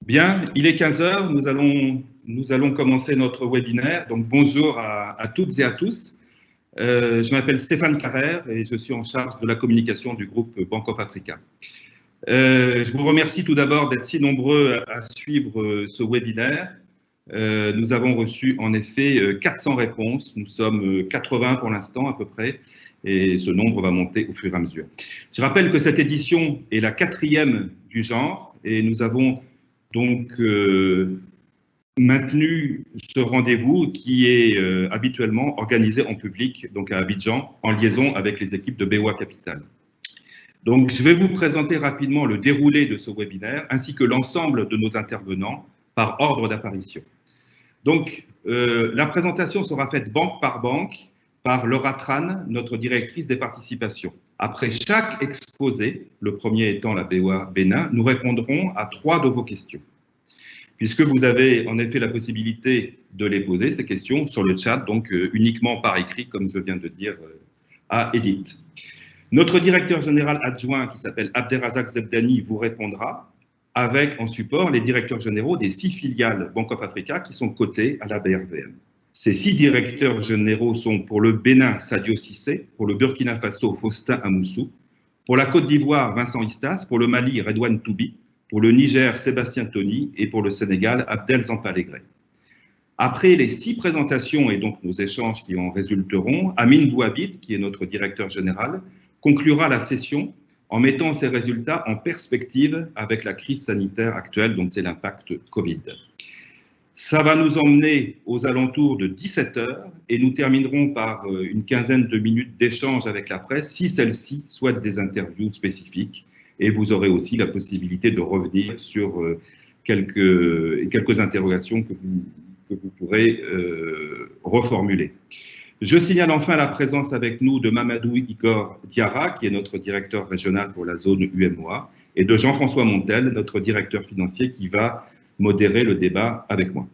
Bien, il est 15 heures, nous allons commencer notre webinaire. Donc bonjour à toutes et à tous. Je m'appelle Stéphane Carrère et je suis en charge de la communication du groupe Bank of Africa. Je vous remercie tout d'abord d'être si nombreux à suivre ce webinaire. Nous avons reçu en effet 400 réponses, nous sommes 80 pour l'instant à peu près, et ce nombre va monter au fur et à mesure. Je rappelle que cette édition est la 4e du genre et nous avons donc maintenu ce rendez-vous qui est habituellement organisé en public, donc à Abidjan, en liaison avec les équipes de BOA Capital. Donc, je vais vous présenter rapidement le déroulé de ce webinaire, ainsi que l'ensemble de nos intervenants par ordre d'apparition. Donc, la présentation sera faite banque par banque par Laura Tran, notre directrice des participations. Après chaque exposé, le premier étant la BOA Bénin, nous répondrons à 3 de vos questions. Puisque vous avez en effet la possibilité de les poser, ces questions, sur le chat, donc uniquement par écrit, comme je viens de dire à Edith. Notre directeur général adjoint, qui s'appelle Abderrazak Zebdani, vous répondra avec en support les directeurs généraux des 6 filiales Bank of Africa qui sont cotées à la BRVM. Ces 6 directeurs généraux sont pour le Bénin, Sadio Cissé, pour le Burkina Faso, Faustin Amoussou, pour la Côte d'Ivoire, Vincent Istas, pour le Mali, Redouane Toubi, pour le Niger, Sébastien Tony et pour le Sénégal, Abdel Zampalegré. Après les 6 présentations et donc nos échanges qui en résulteront, Amine Bouhabid, qui est notre directeur général, conclura la session en mettant ces résultats en perspective avec la crise sanitaire actuelle, donc c'est l'impact Covid. Ça va nous emmener aux alentours de 17 heures et nous terminerons par une quinzaine de minutes d'échange avec la presse, si celle-ci souhaite des interviews spécifiques. Et vous aurez aussi la possibilité de revenir sur quelques interrogations que vous pourrez reformuler. Je signale enfin la présence avec nous de Mamadou Igor Diarra, qui est notre directeur régional pour la zone UMOA, et de Jean-François Montel, notre directeur financier, qui va modérer le débat avec moi.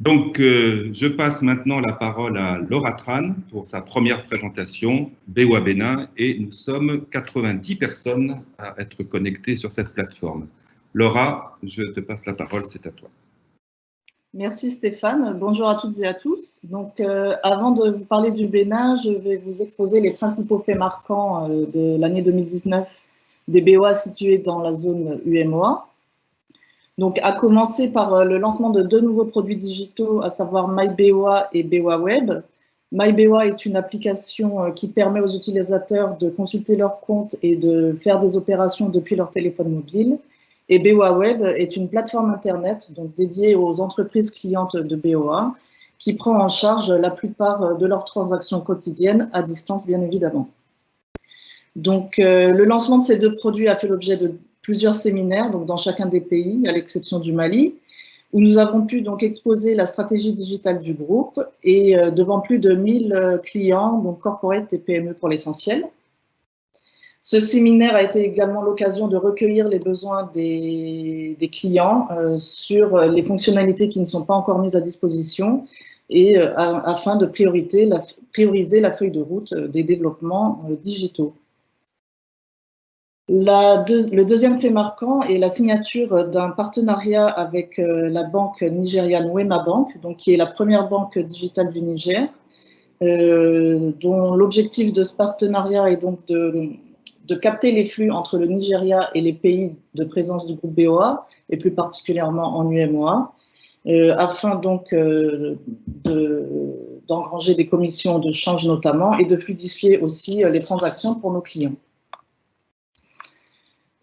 Donc, je passe maintenant la parole à Laura Tran pour sa première présentation, BOA Bénin, et nous sommes 90 personnes à être connectées sur cette plateforme. Laura, je te passe la parole, c'est à toi. Merci Stéphane, bonjour à toutes et à tous. Donc, avant de vous parler du Bénin, je vais vous exposer les principaux faits marquants de l'année 2019 des BOA situés dans la zone UMOA. Donc, à commencer par le lancement de 2 nouveaux produits digitaux, à savoir MyBOA et BOA Web. MyBOA est une application qui permet aux utilisateurs de consulter leur compte et de faire des opérations depuis leur téléphone mobile. Et BOA Web est une plateforme Internet donc dédiée aux entreprises clientes de BOA qui prend en charge la plupart de leurs transactions quotidiennes à distance, bien évidemment. Donc, le lancement de ces 2 produits a fait l'objet de plusieurs séminaires donc dans chacun des pays, à l'exception du Mali, où nous avons pu donc exposer la stratégie digitale du groupe et devant plus de 1000 clients, donc corporate et PME pour l'essentiel. Ce séminaire a été également l'occasion de recueillir les besoins des clients sur les fonctionnalités qui ne sont pas encore mises à disposition et afin de prioriser la feuille de route des développements digitaux. Le deuxième fait marquant est la signature d'un partenariat avec la banque nigériane Wema Bank, donc qui est la première banque digitale du Niger, dont l'objectif de ce partenariat est donc de capter les flux entre le Nigeria et les pays de présence du groupe BOA, et plus particulièrement en UMOA, afin donc d'engranger des commissions de change notamment et de fluidifier aussi les transactions pour nos clients.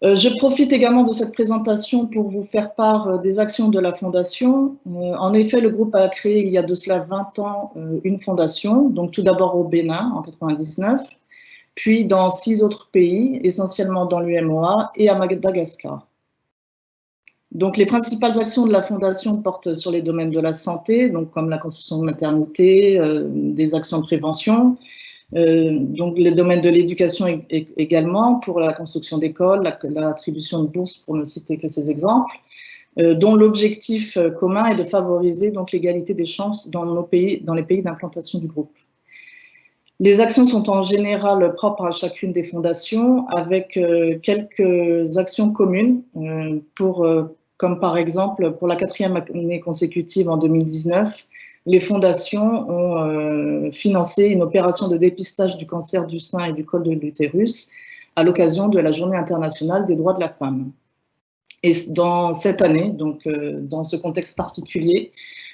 Je profite également de cette présentation pour vous faire part des actions de la Fondation. En effet, le groupe a créé il y a de cela 20 ans une fondation, donc tout d'abord au Bénin en 1999, puis dans 6 autres pays, essentiellement dans l'UMOA et à Madagascar. Donc les principales actions de la Fondation portent sur les domaines de la santé, donc comme la construction de maternité, des actions de prévention, donc les domaines de l'éducation également, pour la construction d'écoles, l'attribution de bourses, pour ne citer que ces exemples, dont l'objectif commun est de favoriser donc l'égalité des chances dans les pays d'implantation du groupe. Les actions sont en général propres à chacune des fondations, avec quelques actions communes pour comme par exemple pour la 4e année consécutive en 2019, les fondations ont financé une opération de dépistage du cancer du sein et du col de l'utérus à l'occasion de la Journée internationale des droits de la femme. Et dans cette année, donc dans ce contexte particulier,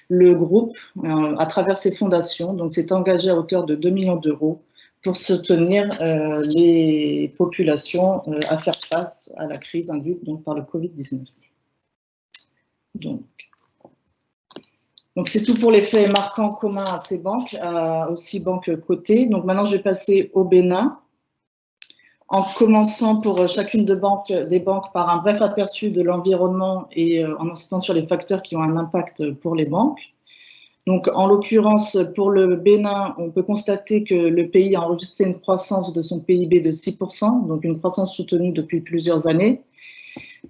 le groupe, à travers ses fondations, s'est engagé à hauteur de 2 millions d'euros pour soutenir les populations à faire face à la crise induite par le Covid-19. Donc c'est tout pour les faits marquants communs à ces banques, aux 6 banques cotées. Donc maintenant, je vais passer au Bénin, en commençant pour chacune des banques par un bref aperçu de l'environnement et en insistant sur les facteurs qui ont un impact pour les banques. Donc, en l'occurrence, pour le Bénin, on peut constater que le pays a enregistré une croissance de son PIB de 6%, donc une croissance soutenue depuis plusieurs années,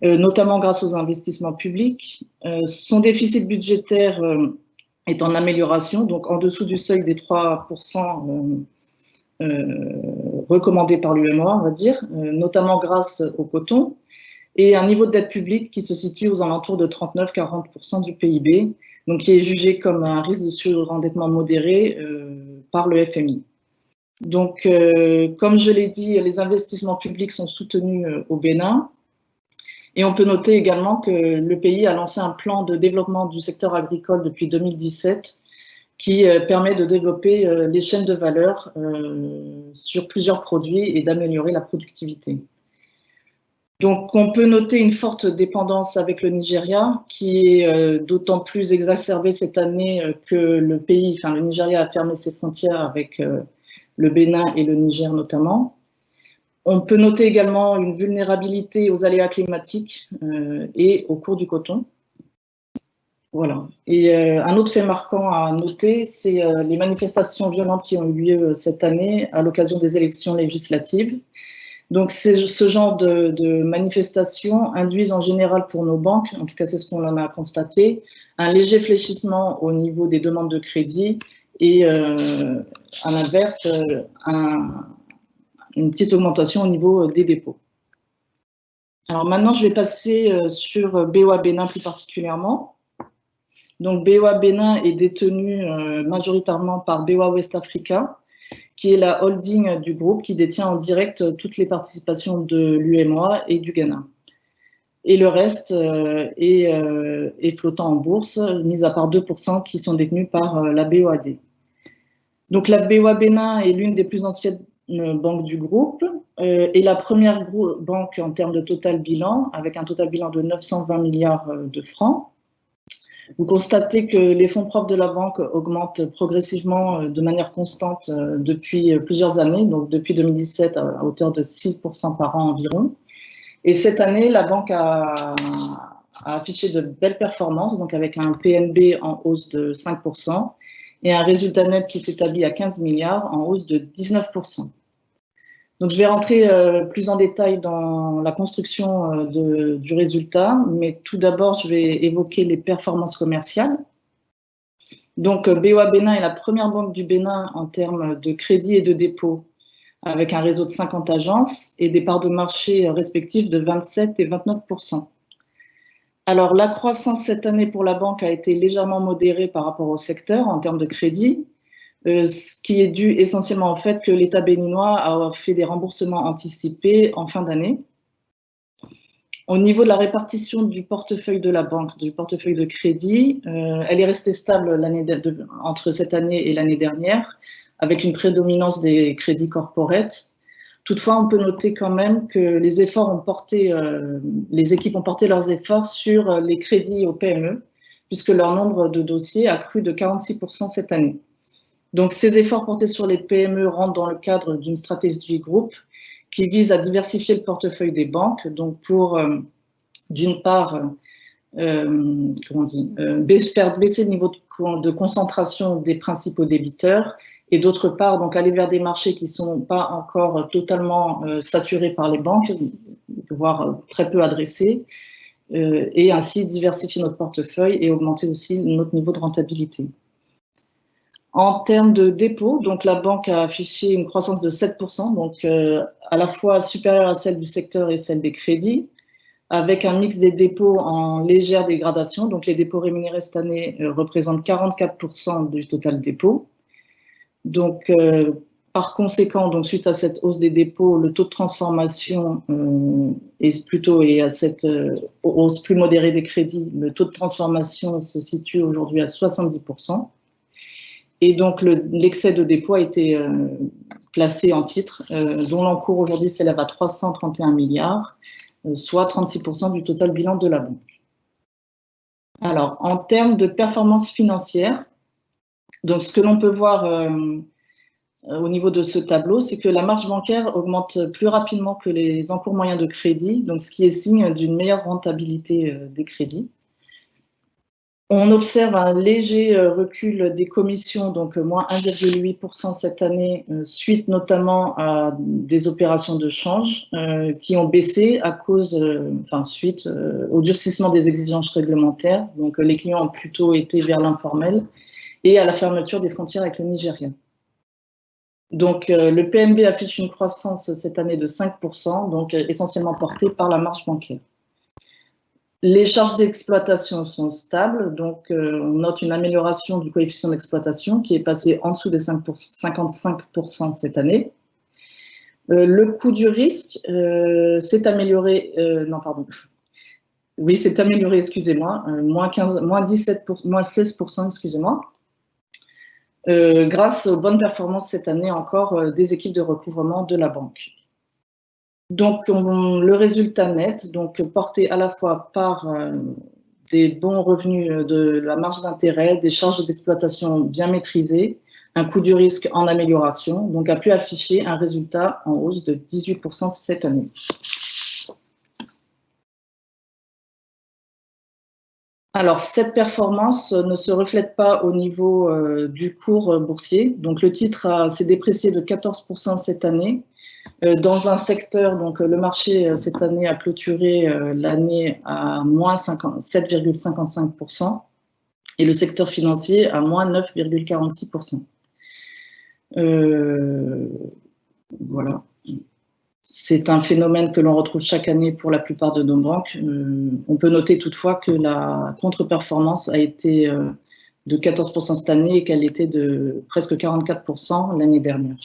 notamment grâce aux investissements publics. Son déficit budgétaire est en amélioration, donc en dessous du seuil des 3% recommandé par l'UEMOA, on va dire, notamment grâce au coton, et un niveau de dette publique qui se situe aux alentours de 39-40% du PIB, donc qui est jugé comme un risque de surendettement modéré par le FMI. Donc, comme je l'ai dit, les investissements publics sont soutenus au Bénin. Et on peut noter également que le pays a lancé un plan de développement du secteur agricole depuis 2017 qui permet de développer les chaînes de valeur sur plusieurs produits et d'améliorer la productivité. Donc, on peut noter une forte dépendance avec le Nigeria, qui est d'autant plus exacerbée cette année que le Nigeria a fermé ses frontières avec le Bénin et le Niger notamment. On peut noter également une vulnérabilité aux aléas climatiques et au cours du coton. Voilà. Et un autre fait marquant à noter, c'est les manifestations violentes qui ont eu lieu cette année à l'occasion des élections législatives. Donc, ce genre de manifestations induisent en général pour nos banques, en tout cas c'est ce qu'on en a constaté, un léger fléchissement au niveau des demandes de crédit et à l'inverse, une petite augmentation au niveau des dépôts. Alors maintenant, je vais passer sur BOA Bénin plus particulièrement. Donc, BOA Bénin est détenu majoritairement par BOA West Africa, qui est la holding du groupe qui détient en direct toutes les participations de l'UEMOA et du Ghana. Et le reste est flottant en bourse, mis à part 2% qui sont détenus par la BOAD. Donc la BOA Bénin est l'une des plus anciennes banques du groupe et la première banque en termes de total bilan, avec un total bilan de 920 milliards de francs. Vous constatez que les fonds propres de la banque augmentent progressivement de manière constante depuis plusieurs années, donc depuis 2017 à hauteur de 6% par an environ. Et cette année, la banque a affiché de belles performances, donc avec un PNB en hausse de 5% et un résultat net qui s'établit à 15 milliards en hausse de 19%. Donc, je vais rentrer plus en détail dans la construction du résultat, mais tout d'abord, je vais évoquer les performances commerciales. Donc, BOA Bénin est la première banque du Bénin en termes de crédit et de dépôt, avec un réseau de 50 agences et des parts de marché respectives de 27 et 29%. Alors, la croissance cette année pour la banque a été légèrement modérée par rapport au secteur en termes de crédit, ce qui est dû essentiellement au fait que l'État béninois a fait des remboursements anticipés en fin d'année. Au niveau de la répartition du portefeuille de la banque, du portefeuille de crédit, elle est restée stable entre cette année et l'année dernière, avec une prédominance des crédits corporate. Toutefois, on peut noter quand même que les équipes ont porté leurs efforts sur les crédits aux PME, puisque leur nombre de dossiers a cru de 46% cette année. Donc, ces efforts portés sur les PME rentrent dans le cadre d'une stratégie groupe qui vise à diversifier le portefeuille des banques, donc pour, d'une part, faire baisser le niveau de concentration des principaux débiteurs, et d'autre part, donc aller vers des marchés qui ne sont pas encore totalement saturés par les banques, voire très peu adressés, et ainsi diversifier notre portefeuille et augmenter aussi notre niveau de rentabilité. En termes de dépôt, donc la banque a affiché une croissance de 7%, donc à la fois supérieure à celle du secteur et celle des crédits. avec un mix des dépôts en légère dégradation. Donc les dépôts rémunérés cette année représentent 44% du total dépôt. Donc par conséquent, donc suite à cette hausse des dépôts, le taux de transformation et à cette hausse plus modérée des crédits, le taux de transformation se situe aujourd'hui à 70%. Et donc l'excès de dépôt a été placé en titres, dont l'encours aujourd'hui s'élève à 331 milliards, soit 36% du total bilan de la banque. Alors, en termes de performance financière, donc ce que l'on peut voir au niveau de ce tableau, c'est que la marge bancaire augmente plus rapidement que les encours moyens de crédit, donc ce qui est signe d'une meilleure rentabilité des crédits. On observe un léger recul des commissions, donc moins 1,8% cette année, suite notamment à des opérations de change qui ont baissé à cause, suite au durcissement des exigences réglementaires. Donc les clients ont plutôt été vers l'informel et à la fermeture des frontières avec le Nigeria. Donc le PNB affiche une croissance cette année de 5%, donc essentiellement portée par la marge bancaire. Les charges d'exploitation sont stables, donc on note une amélioration du coefficient d'exploitation qui est passé en dessous des 55% cette année. Le coût du risque s'est amélioré, s'est amélioré, excusez-moi, moins 16%, excusez-moi, grâce aux bonnes performances cette année encore des équipes de recouvrement de la banque. Donc, le résultat net, donc porté à la fois par des bons revenus de la marge d'intérêt, des charges d'exploitation bien maîtrisées, un coût du risque en amélioration, donc a pu afficher un résultat en hausse de 18% cette année. Alors, cette performance ne se reflète pas au niveau du cours boursier. Donc, le titre s'est déprécié de 14% cette année. Dans un secteur, donc le marché cette année a clôturé l'année à moins 7,55% et le secteur financier à moins 9,46%. Voilà. C'est un phénomène que l'on retrouve chaque année pour la plupart de nos banques. On peut noter toutefois que la contre-performance a été de 14% cette année et qu'elle était de presque 44% l'année dernière.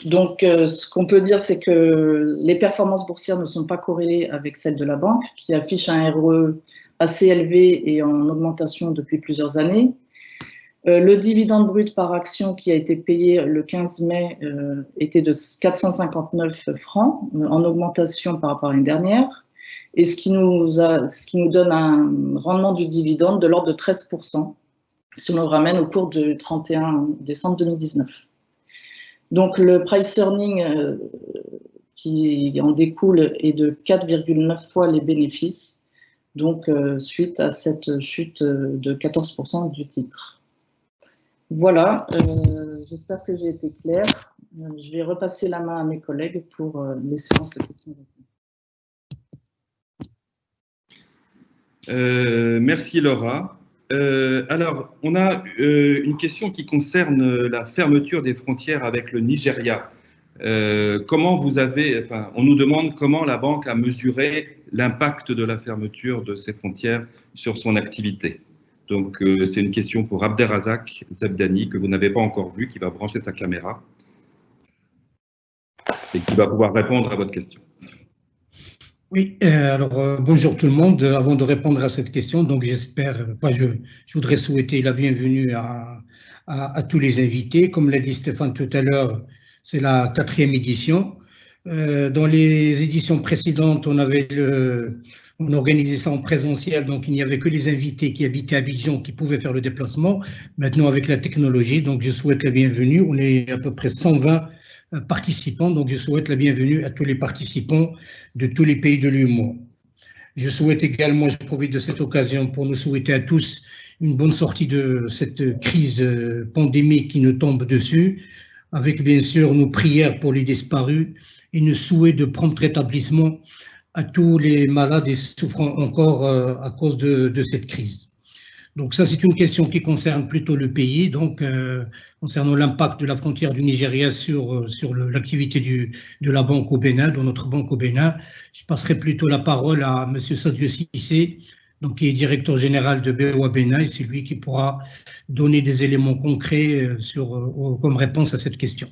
Donc, ce qu'on peut dire, c'est que les performances boursières ne sont pas corrélées avec celles de la banque, qui affiche un ROE assez élevé et en augmentation depuis plusieurs années. Le dividende brut par action qui a été payé le 15 mai était de 459 francs, en augmentation par rapport à l'année dernière, et ce qui nous donne un rendement du dividende de l'ordre de 13%, si on le ramène au cours du 31 décembre 2019. Donc, le price earning qui en découle est de 4,9 fois les bénéfices, donc suite à cette chute de 14% du titre. Voilà, j'espère que j'ai été claire. Je vais repasser la main à mes collègues pour les séances de questions. Merci Laura. Alors, on a une question qui concerne la fermeture des frontières avec le Nigeria. Comment vous avez, on nous demande comment la banque a mesuré l'impact de la fermeture de ces frontières sur son activité. Donc, c'est une question pour Abderrazak Zebdani, que vous n'avez pas encore vu, qui va brancher sa caméra et qui va pouvoir répondre à votre question. Oui, alors bonjour tout le monde. Avant de répondre à cette question, donc j'espère, je voudrais souhaiter la bienvenue à tous les invités. Comme l'a dit Stéphane tout à l'heure, c'est la 4e édition. Dans les éditions précédentes, on organisait ça en présentiel, donc il n'y avait que les invités qui habitaient à Abidjan qui pouvaient faire le déplacement. Maintenant, avec la technologie, donc je souhaite la bienvenue. On est à peu près 120 participants, donc je souhaite la bienvenue à tous les participants de tous les pays de l'UEMOA. Je souhaite également, je profite de cette occasion pour nous souhaiter à tous une bonne sortie de cette crise pandémique qui nous tombe dessus, avec bien sûr nos prières pour les disparus et nos souhaits de prompt rétablissement à tous les malades et souffrant encore à cause de cette crise. Donc ça, c'est une question qui concerne plutôt le pays, donc concernant l'impact de la frontière du Nigeria sur l'activité de la banque au Bénin, de notre banque au Bénin. Je passerai plutôt la parole à M. Sadio Cissé, donc, qui est directeur général de BOA Bénin, et c'est lui qui pourra donner des éléments concrets comme réponse à cette question.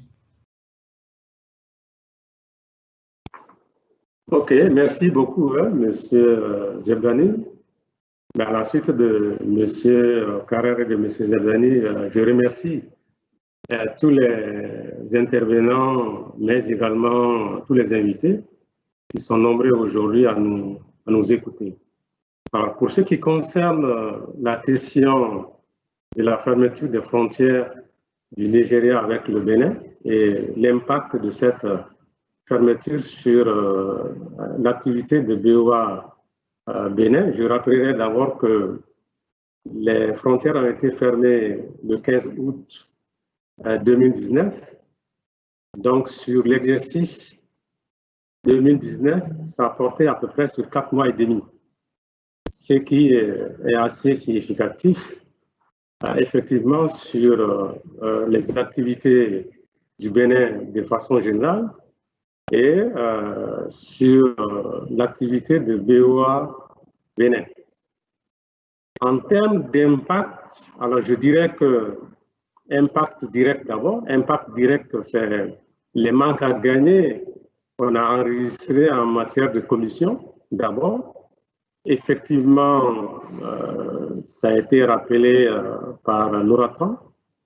Ok, merci beaucoup, M. Zebdani. À la suite de M. Carrère et de M. Zebdani, je remercie tous les intervenants, mais également tous les invités qui sont nombreux aujourd'hui à nous écouter. Alors, pour ce qui concerne la question de la fermeture des frontières du Nigeria avec le Bénin et l'impact de cette fermeture sur l'activité de BOA Bénin, je rappellerai d'abord que les frontières ont été fermées le 15 août 2019. Donc, sur l'exercice 2019, ça a porté à peu près sur 4 mois et demi, ce qui est assez significatif, effectivement, sur les activités du Bénin de façon générale et sur l'activité de BOA Bénin. En termes d'impact, alors je dirais que impact direct d'abord. Impact direct, c'est les manques à gagner qu'on a enregistrés en matière de commission d'abord. Effectivement, ça a été rappelé par Nouratan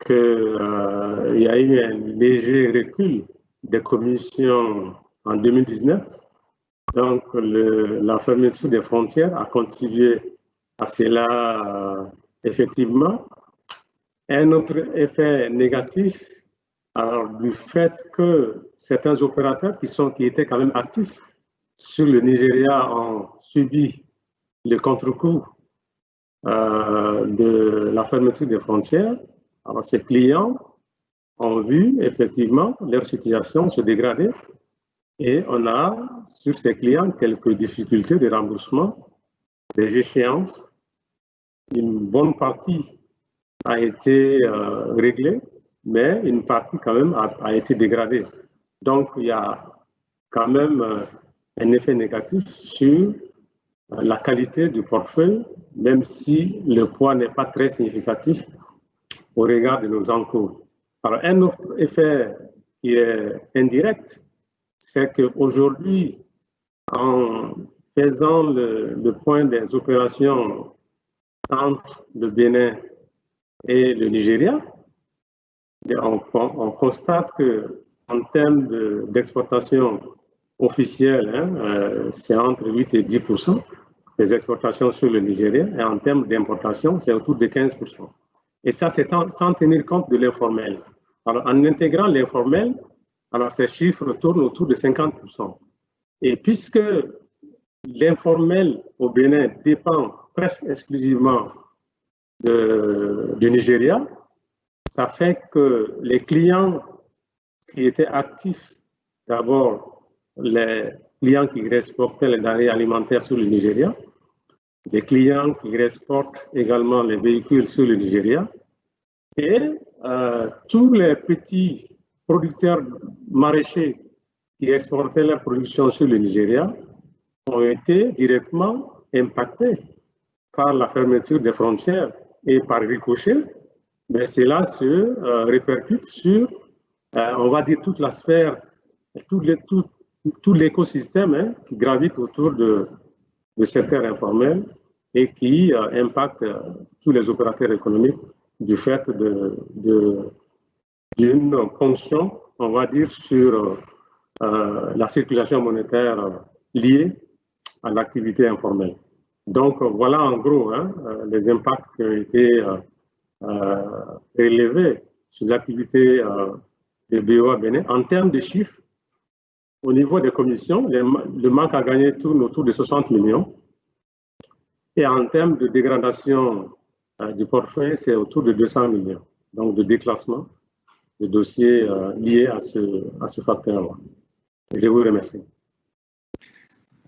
qu'il y a eu un léger recul des commissions en 2019. Donc, la fermeture des frontières a contribué à cela, effectivement. Un autre effet négatif, alors, du fait que certains opérateurs qui étaient quand même actifs sur le Nigeria ont subi le contre-coup de la fermeture des frontières. Alors, ces clients ont vu effectivement leur situation se dégrader et on a sur ces clients quelques difficultés de remboursement des échéances. Une bonne partie a été réglée, mais une partie quand même a été dégradée. Donc, il y a quand même un effet négatif sur la qualité du portefeuille, même si le poids n'est pas très significatif au regard de nos encours. Alors, un autre effet qui est indirect, c'est qu'aujourd'hui, en faisant le point des opérations entre le Bénin et le Nigeria, on constate qu'en termes d'exportation officielle, c'est entre 8 et 10% des exportations sur le Nigeria, et en termes d'importation, c'est autour de 15%. Et ça, c'est sans tenir compte de l'informel. Alors, en intégrant l'informel, alors ces chiffres tournent autour de 50%. Et puisque l'informel au Bénin dépend presque exclusivement du Nigeria, ça fait que les clients qui étaient actifs, d'abord les clients qui exportaient les denrées alimentaires sur le Nigeria, les clients qui exportent également les véhicules sur le Nigeria, et tous les petits producteurs maraîchers qui exportaient leur production sur le Nigeria ont été directement impactés par la fermeture des frontières et par ricochet, mais cela se répercute sur, on va dire, toute la sphère, tout l'écosystème qui gravite autour de secteurs informels et qui impacte tous les opérateurs économiques du fait d'une ponction, on va dire, sur la circulation monétaire liée à l'activité informelle. Donc, voilà en gros les impacts qui ont été élevés sur l'activité de BOA Bénin. En termes de chiffres, au niveau des commissions, le manque à gagner tourne autour de 60 millions. Et en termes de dégradation du portefeuille, c'est autour de 200 millions. Donc, de déclassement de dossiers liés à ce facteur-là. Je vous remercie.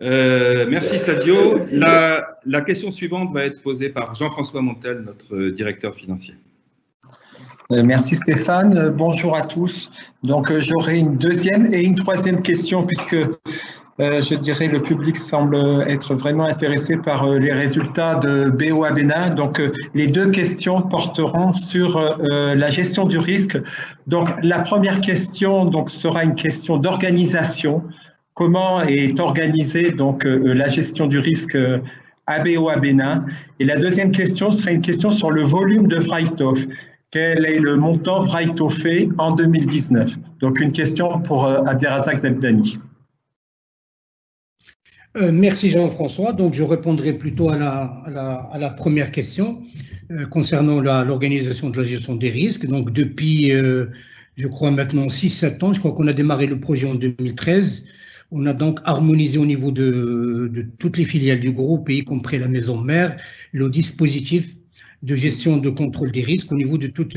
Merci Sadio. La La question suivante va être posée par Jean-François Montel, notre directeur financier. Merci Stéphane. Bonjour à tous. Donc j'aurai une deuxième et une troisième question puisque je dirais le public semble être vraiment intéressé par les résultats de BOA Bénin. Donc les deux questions porteront sur la gestion du risque. Donc la première question donc sera une question d'organisation. Comment est organisée donc la gestion du risque à BOA Bénin? Et la deuxième question sera une question sur le volume de write-off. Quel est le montant write-offé en 2019? Donc une question pour Abderrazak Zemdani. Merci Jean-François. Donc je répondrai plutôt à la première question concernant l'organisation de la gestion des risques. Donc depuis, je crois maintenant 6-7 ans, je crois qu'on a démarré le projet en 2013. On a donc harmonisé au niveau de toutes les filiales du groupe, y compris la maison mère, le dispositif de gestion de contrôle des risques au niveau de toutes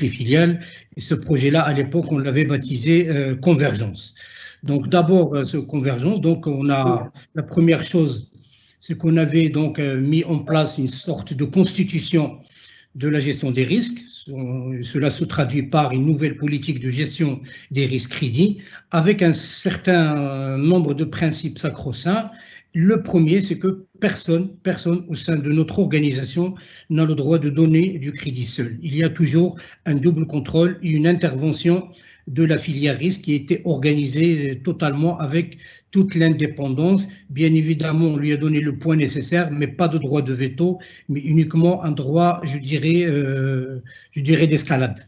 les filiales. Et ce projet-là, à l'époque, on l'avait baptisé Convergence. Donc d'abord, ce Convergence, donc on a la première chose, c'est qu'on avait donc mis en place une sorte de constitution de la gestion des risques. Cela se traduit par une nouvelle politique de gestion des risques crédits avec un certain nombre de principes sacro-saints. Le premier, c'est que personne au sein de notre organisation n'a le droit de donner du crédit seul. Il y a toujours un double contrôle et une intervention de la filière risque qui a été organisée totalement avec toute l'indépendance. Bien évidemment, on lui a donné le point nécessaire, mais pas de droit de veto, mais uniquement un droit, je dirais d'escalade.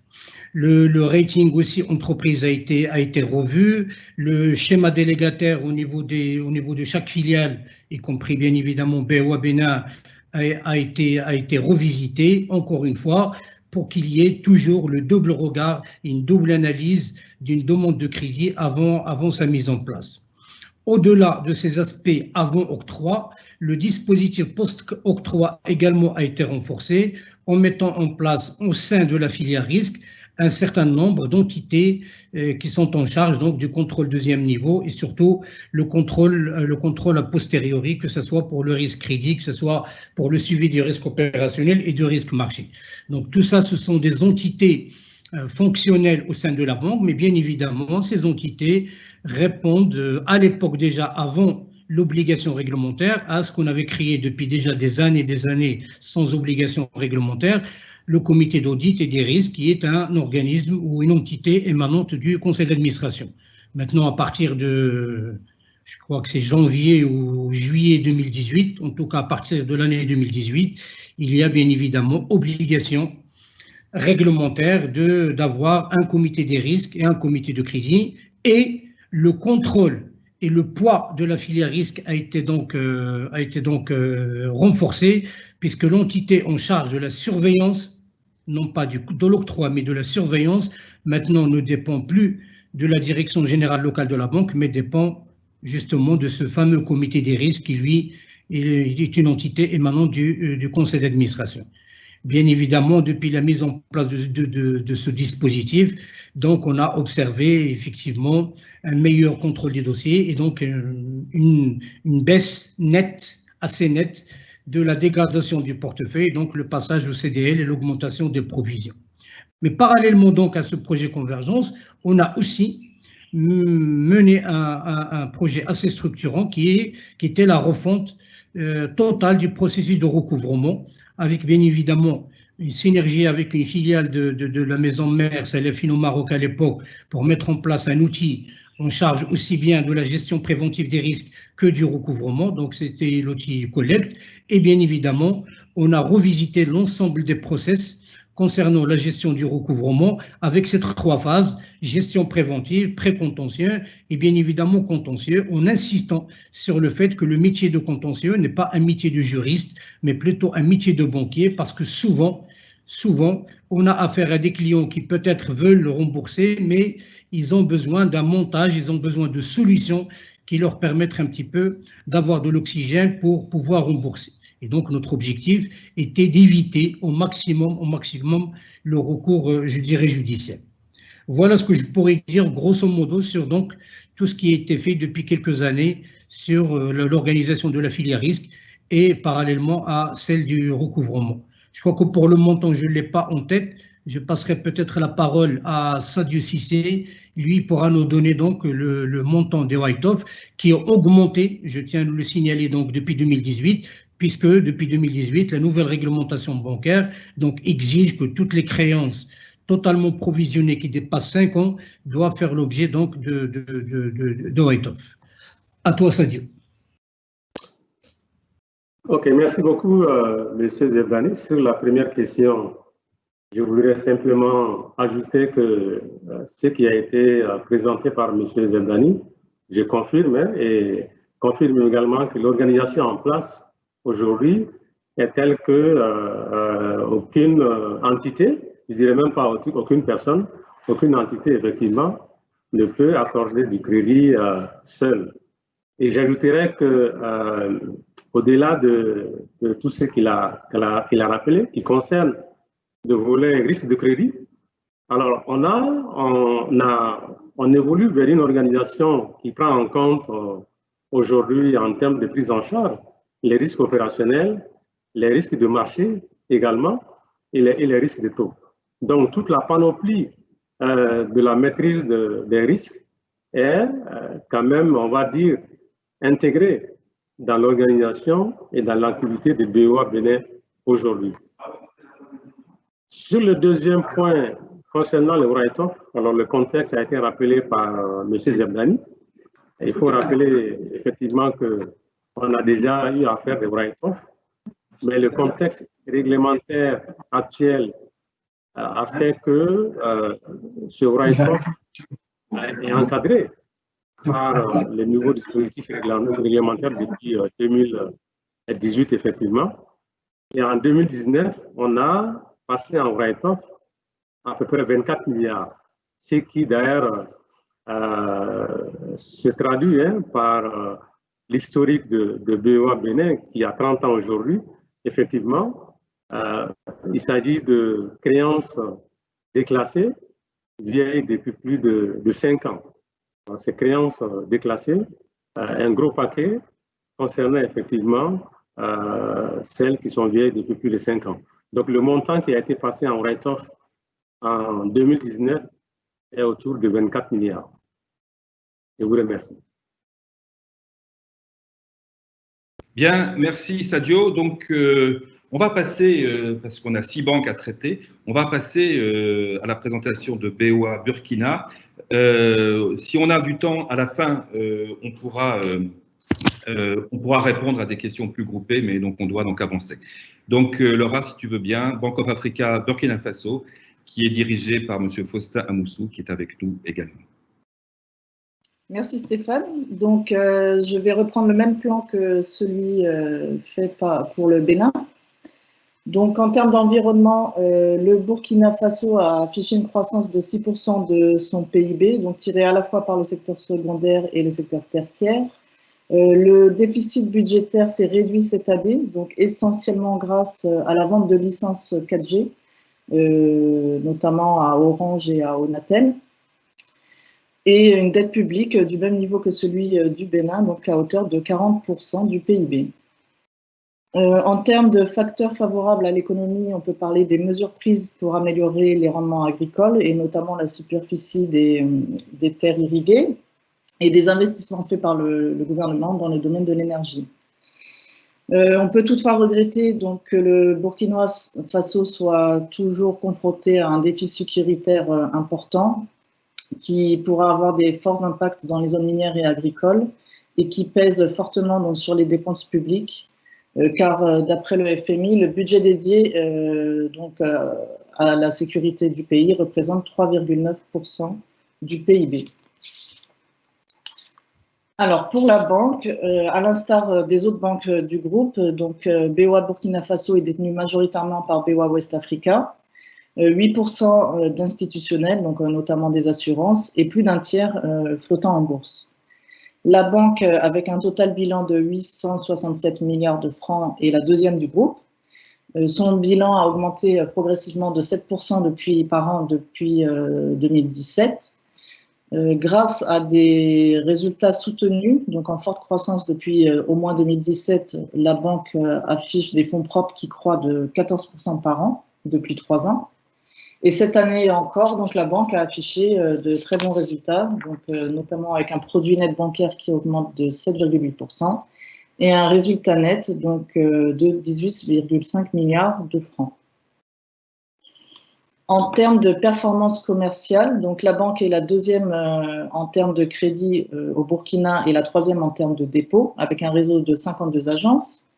Le rating aussi entreprise a été revu. Le schéma délégataire au niveau de chaque filiale, y compris bien évidemment BOA Bénin, a été revisité encore une fois pour qu'il y ait toujours le double regard, une double analyse d'une demande de crédit avant sa mise en place. Au-delà de ces aspects avant octroi, le dispositif post-octroi également a été renforcé en mettant en place au sein de la filière risque un certain nombre d'entités qui sont en charge donc du contrôle deuxième niveau et surtout le contrôle a posteriori, que ce soit pour le risque crédit, que ce soit pour le suivi du risque opérationnel et du risque marché. Donc tout ça, ce sont des entités fonctionnelles au sein de la banque, mais bien évidemment, ces entités répondent à l'époque déjà avant l'obligation réglementaire à ce qu'on avait créé depuis déjà des années sans obligation réglementaire, le comité d'audit et des risques, qui est un organisme ou une entité émanante du conseil d'administration. Maintenant, à partir de, je crois que c'est janvier ou juillet 2018, en tout cas à partir de l'année 2018, il y a bien évidemment obligation réglementaire d'avoir un comité des risques et un comité de crédit, et le contrôle et le poids de la filière risque a été donc renforcé, puisque l'entité en charge de la surveillance, non pas de l'octroi, mais de la surveillance, maintenant ne dépend plus de la direction générale locale de la banque, mais dépend justement de ce fameux comité des risques qui, lui, est une entité émanant du conseil d'administration. Bien évidemment, depuis la mise en place de ce dispositif, donc on a observé effectivement un meilleur contrôle des dossiers et donc une baisse nette, assez nette, de la dégradation du portefeuille, donc le passage au CDL et l'augmentation des provisions. Mais parallèlement donc à ce projet Convergence, on a aussi mené un projet assez structurant qui était la refonte totale du processus de recouvrement, avec bien évidemment une synergie avec une filiale de la maison mère, c'est Fino Maroc à l'époque, pour mettre en place un outil en charge aussi bien de la gestion préventive des risques que du recouvrement, donc c'était l'outil Collect. Et bien évidemment, on a revisité l'ensemble des process concernant la gestion du recouvrement avec ces trois phases, gestion préventive, pré-contentieux et bien évidemment contentieux, en insistant sur le fait que le métier de contentieux n'est pas un métier de juriste, mais plutôt un métier de banquier, parce que souvent, on a affaire à des clients qui peut-être veulent le rembourser, mais ils ont besoin d'un montage, ils ont besoin de solutions qui leur permettent un petit peu d'avoir de l'oxygène pour pouvoir rembourser. Et donc, notre objectif était d'éviter au maximum le recours, je dirais, judiciaire. Voilà ce que je pourrais dire, grosso modo, sur donc tout ce qui a été fait depuis quelques années sur l'organisation de la filière risque et parallèlement à celle du recouvrement. Je crois que pour le montant, je ne l'ai pas en tête. Je passerai peut-être la parole à Sadio Cissé. Lui pourra nous donner donc le montant des write-off qui a augmenté, je tiens à le signaler, donc depuis 2018, puisque depuis 2018, la nouvelle réglementation bancaire donc, exige que toutes les créances totalement provisionnées qui dépassent 5 ans doivent faire l'objet donc de write-off. À toi, Sadio. Ok, merci beaucoup, M. Zerdani. Sur la première question, je voudrais simplement ajouter que ce qui a été présenté par M. Zerdani, je confirme et confirme également que l'organisation en place aujourd'hui est telle que aucune entité, je dirais même pas aucune personne, aucune entité effectivement ne peut accorder du crédit seule. Et j'ajouterais que au-delà de tout ce qu'il a rappelé, qui concerne le volet risque de crédit, alors on évolue vers une organisation qui prend en compte aujourd'hui en termes de prise en charge les risques opérationnels, les risques de marché également et les risques de taux. Donc toute la panoplie de la maîtrise des risques est quand même, on va dire, intégrée dans l'organisation et dans l'activité de BOA Bénin aujourd'hui. Sur le deuxième point concernant le write-off, alors le contexte a été rappelé par M. Zerdani. Il faut rappeler effectivement qu'on a déjà eu à faire des write-off, mais le contexte réglementaire actuel a fait que ce write-off est encadré par le nouveau dispositif réglementaire depuis 2018, effectivement. Et en 2019, on a passé en write-off à peu près 24 milliards, ce qui d'ailleurs se traduit par l'historique de BOA Bénin qui a 30 ans aujourd'hui. Effectivement, il s'agit de créances déclassées vieilles depuis plus de 5 ans. Ces créances déclassées, un gros paquet concernait effectivement celles qui sont vieilles depuis plus de 5 ans. Donc le montant qui a été passé en write-off en 2019 est autour de 24 milliards. Je vous remercie. Bien, merci Sadio. Donc on va passer, parce qu'on a 6 banques à traiter, on va passer à la présentation de BOA Burkina. Si on a du temps à la fin, on pourra répondre à des questions plus groupées, mais donc on doit donc avancer. Donc Laura, si tu veux bien, Bank of Africa Burkina Faso, qui est dirigée par M. Faustin Amoussou, qui est avec nous également. Merci Stéphane. Donc je vais reprendre le même plan que celui fait pour le Bénin. Donc, en termes d'environnement, le Burkina Faso a affiché une croissance de 6% de son PIB, donc tiré à la fois par le secteur secondaire et le secteur tertiaire. Le déficit budgétaire s'est réduit cette année, donc essentiellement grâce à la vente de licences 4G, notamment à Orange et à Onatel, et une dette publique du même niveau que celui du Bénin, donc à hauteur de 40% du PIB. En termes de facteurs favorables à l'économie, on peut parler des mesures prises pour améliorer les rendements agricoles et notamment la superficie des terres irriguées et des investissements faits par le gouvernement dans le domaine de l'énergie. On peut toutefois regretter donc, que le Burkina Faso soit toujours confronté à un défi sécuritaire important qui pourra avoir des forts impacts dans les zones minières et agricoles et qui pèse fortement donc, sur les dépenses publiques. Car d'après le FMI, le budget dédié à la sécurité du pays représente 3,9% du PIB. Alors pour la banque, à l'instar des autres banques du groupe, donc BOA Burkina Faso est détenu majoritairement par BOA West Africa, 8% d'institutionnels, donc notamment des assurances, et plus d'un tiers flottant en bourse. La banque, avec un total bilan de 867 milliards de francs, est la deuxième du groupe. Son bilan a augmenté progressivement de 7% par an depuis 2017. Grâce à des résultats soutenus, donc en forte croissance depuis au moins 2017, la banque affiche des fonds propres qui croient de 14% par an depuis 3 ans. Et cette année encore, donc, la banque a affiché de très bons résultats, donc, notamment avec un produit net bancaire qui augmente de 7,8% et un résultat net donc, de 18,5 milliards de francs. En termes de performance commerciale, donc la banque est la deuxième en termes de crédit au Burkina et la troisième en termes de dépôt, avec un réseau de 52 agences.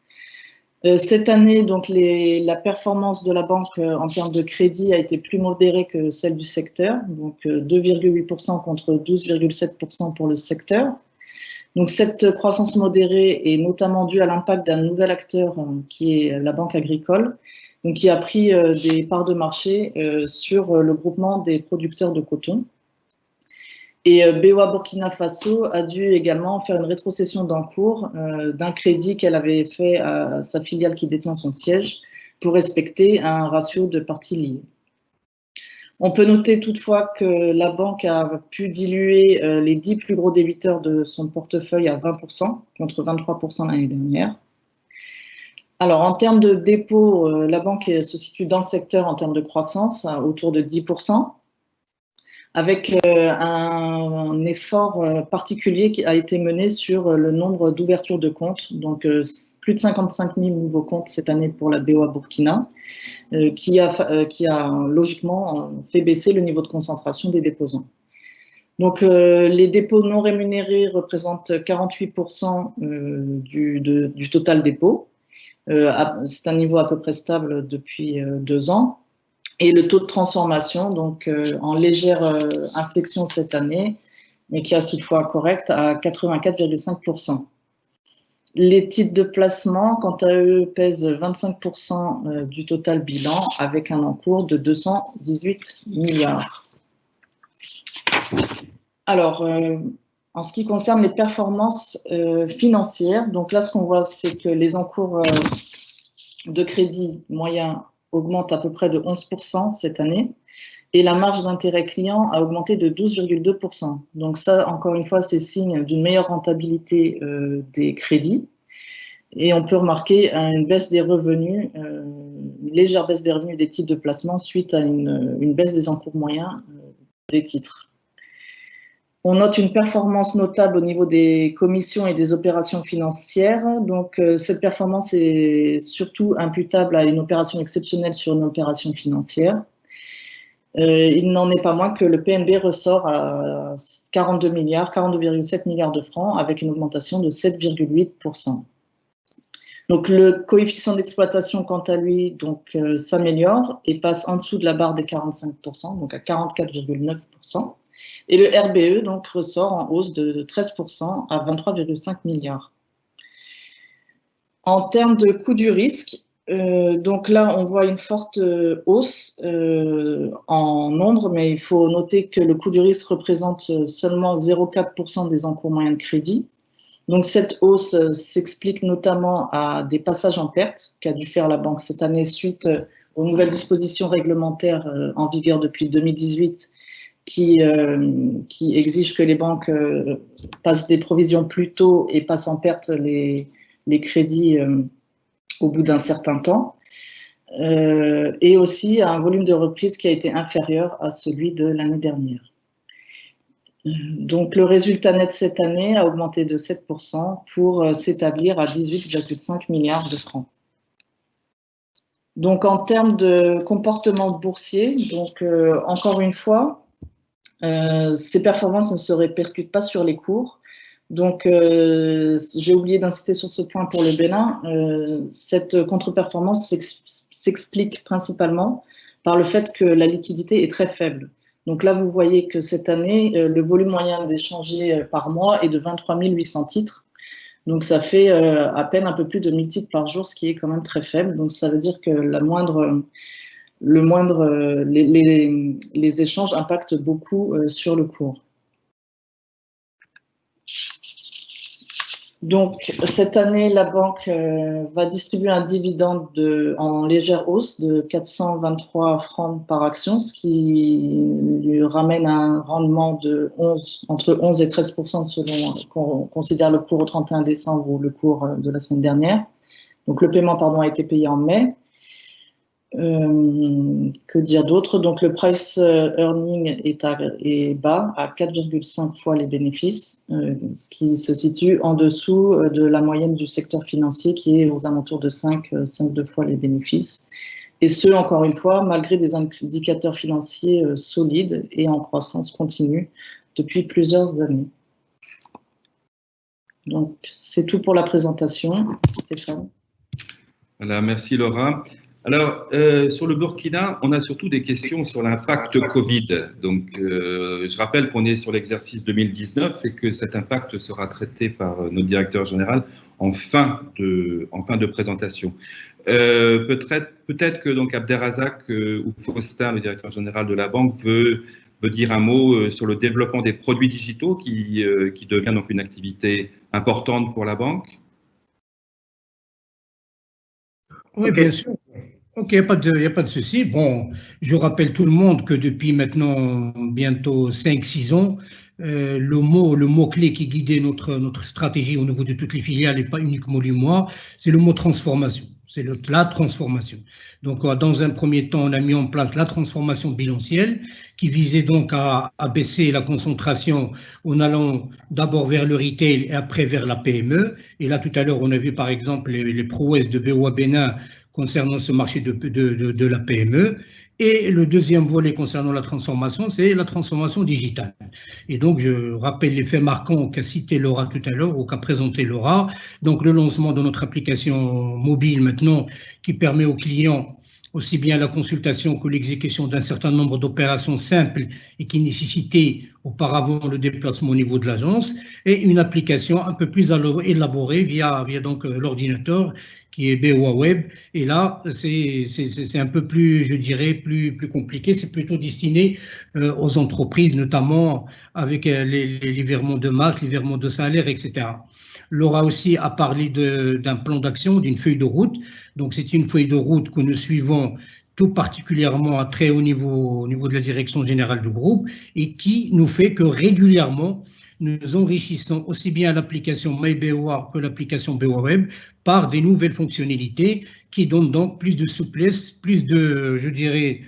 Cette année, donc la performance de la banque en termes de crédit a été plus modérée que celle du secteur, donc 2,8% contre 12,7% pour le secteur. Donc cette croissance modérée est notamment due à l'impact d'un nouvel acteur qui est la Banque agricole, donc qui a pris des parts de marché sur le groupement des producteurs de coton. Et BOA Burkina Faso a dû également faire une rétrocession d'encours d'un crédit qu'elle avait fait à sa filiale qui détient son siège pour respecter un ratio de parties liées. On peut noter toutefois que la banque a pu diluer les 10 plus gros débiteurs de son portefeuille à 20% contre 23% l'année dernière. Alors, en termes de dépôt, la banque se situe dans le secteur en termes de croissance, autour de 10%. Avec un effort particulier qui a été mené sur le nombre d'ouvertures de comptes, donc plus de 55 000 nouveaux comptes cette année pour la BOA Burkina, qui a logiquement fait baisser le niveau de concentration des déposants. Donc les dépôts non rémunérés représentent 48% du total dépôt. C'est un niveau à peu près stable depuis 2 ans. Et le taux de transformation, donc en légère inflexion cette année, mais qui reste toutefois correct, à 84,5%. Les titres de placement, quant à eux, pèsent 25% du total bilan, avec un encours de 218 milliards. Alors, en ce qui concerne les performances financières, donc là, ce qu'on voit, c'est que les encours de crédit moyen augmente à peu près de 11% cette année, et la marge d'intérêt client a augmenté de 12,2%. Donc ça, encore une fois, c'est signe d'une meilleure rentabilité des crédits. Et on peut remarquer une baisse des revenus, une légère baisse des revenus des titres de placement suite à une baisse des encours moyens des titres. On note une performance notable au niveau des commissions et des opérations financières. Donc, cette performance est surtout imputable à une opération exceptionnelle sur une opération financière. Il n'en est pas moins que le PNB ressort à 42,7 milliards de francs avec une augmentation de 7,8%. Donc, le coefficient d'exploitation, quant à lui, s'améliore et passe en dessous de la barre des 45%, donc à 44,9%. Et le RBE donc, ressort en hausse de 13% à 23,5 milliards. En termes de coût du risque, donc là, on voit une forte hausse en nombre, mais il faut noter que le coût du risque représente seulement 0,4% des encours moyens de crédit. Donc cette hausse s'explique notamment à des passages en perte qu'a dû faire la banque cette année suite aux nouvelles dispositions réglementaires en vigueur depuis 2018 qui exigent que les banques passent des provisions plus tôt et passent en perte les crédits au bout d'un certain temps, et aussi à un volume de reprise qui a été inférieur à celui de l'année dernière. Donc le résultat net cette année a augmenté de 7% pour s'établir à 18,5 milliards de francs. Donc en termes de comportement boursier, donc encore une fois, ces performances ne se répercutent pas sur les cours. Donc, j'ai oublié d'insister sur ce point pour le Bénin. Cette contre-performance s'explique principalement par le fait que la liquidité est très faible. Donc là, vous voyez que cette année, le volume moyen d'échanger par mois est de 23 800 titres. Donc, ça fait à peine un peu plus de 1000 titres par jour, ce qui est quand même très faible. Donc, ça veut dire que les échanges impactent beaucoup sur le cours. Donc, cette année, la banque va distribuer un dividende en légère hausse de 423 francs par action, ce qui lui ramène un rendement de entre 11 et 13% selon qu'on considère le cours au 31 décembre ou le cours de la semaine dernière. Donc, le paiement, a été payé en mai. Que dire d'autre? Donc, le price earning est bas, à 4,5 fois les bénéfices, ce qui se situe en dessous de la moyenne du secteur financier qui est aux alentours de 5,2 fois les bénéfices. Et ce, encore une fois, malgré des indicateurs financiers solides et en croissance continue depuis plusieurs années. Donc, c'est tout pour la présentation. Stéphane. Voilà, merci Laura. Alors, sur le Burkina, on a surtout des questions sur l'impact Covid. Donc, je rappelle qu'on est sur l'exercice 2019 et que cet impact sera traité par notre directeur général en fin de présentation. Peut-être que donc Abderrazak ou Faustin, le directeur général de la banque, veut dire un mot sur le développement des produits digitaux qui devient donc une activité importante pour la banque. Oui, bien sûr. Ok, il n'y a pas de souci. Bon, je rappelle tout le monde que depuis maintenant bientôt 5-6 ans, le mot-clé qui guidait notre stratégie au niveau de toutes les filiales et pas uniquement l'UMOA, c'est le mot transformation. C'est la transformation. Donc, dans un premier temps, on a mis en place la transformation bilancielle qui visait donc à baisser la concentration en allant d'abord vers le retail et après vers la PME. Et là, tout à l'heure, on a vu par exemple les prouesses de BOA Bénin concernant ce marché de la PME. Et le deuxième volet concernant la transformation, c'est la transformation digitale. Et donc, je rappelle les faits marquants qu'a cité Laura tout à l'heure, ou qu'a présenté Laura. Donc, le lancement de notre application mobile maintenant, qui permet aux clients aussi bien la consultation que l'exécution d'un certain nombre d'opérations simples et qui nécessitaient auparavant le déplacement au niveau de l'agence, et une application un peu plus élaborée via donc l'ordinateur qui est BOA Web. Et là, c'est un peu plus, je dirais, plus compliqué. C'est plutôt destiné aux entreprises, notamment avec les virements de masse, les virements de salaire, etc. Laura aussi a parlé d'un plan d'action, d'une feuille de route. Donc, c'est une feuille de route que nous suivons tout particulièrement à très haut niveau, au niveau de la direction générale du groupe, et qui nous fait que régulièrement, nous enrichissons aussi bien l'application MyBOA que l'application BOA Web par des nouvelles fonctionnalités qui donnent donc plus de souplesse, plus de, je dirais,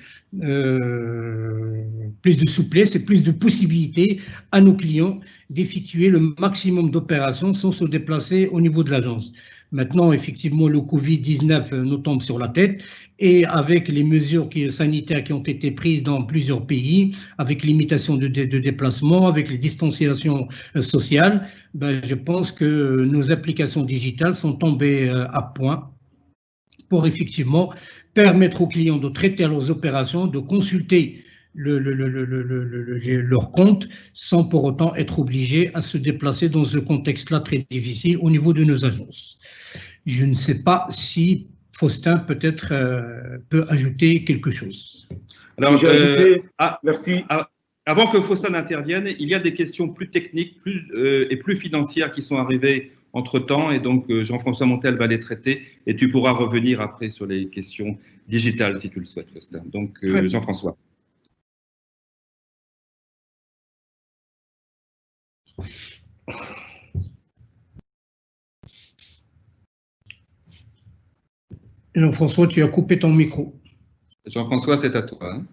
plus de souplesse et plus de possibilités à nos clients d'effectuer le maximum d'opérations sans se déplacer au niveau de l'agence. Maintenant, effectivement, le Covid-19 nous tombe sur la tête et avec les mesures sanitaires qui ont été prises dans plusieurs pays, avec limitation de déplacement, avec les distanciations sociales, ben, je pense que nos applications digitales sont tombées à point pour effectivement permettre aux clients de traiter leurs opérations, de consulter leur compte sans pour autant être obligés à se déplacer dans ce contexte-là très difficile au niveau de nos agences. Je ne sais pas si Faustin peut-être peut ajouter quelque chose. Alors, merci. Avant que Faustin intervienne, il y a des questions plus techniques et plus financières qui sont arrivées entre-temps, et donc Jean-François Montel va les traiter, et tu pourras revenir après sur les questions digitales si tu le souhaites, Faustin. Donc, Jean-François. Jean-François, tu as coupé ton micro. Jean-François, c'est à toi. Hein.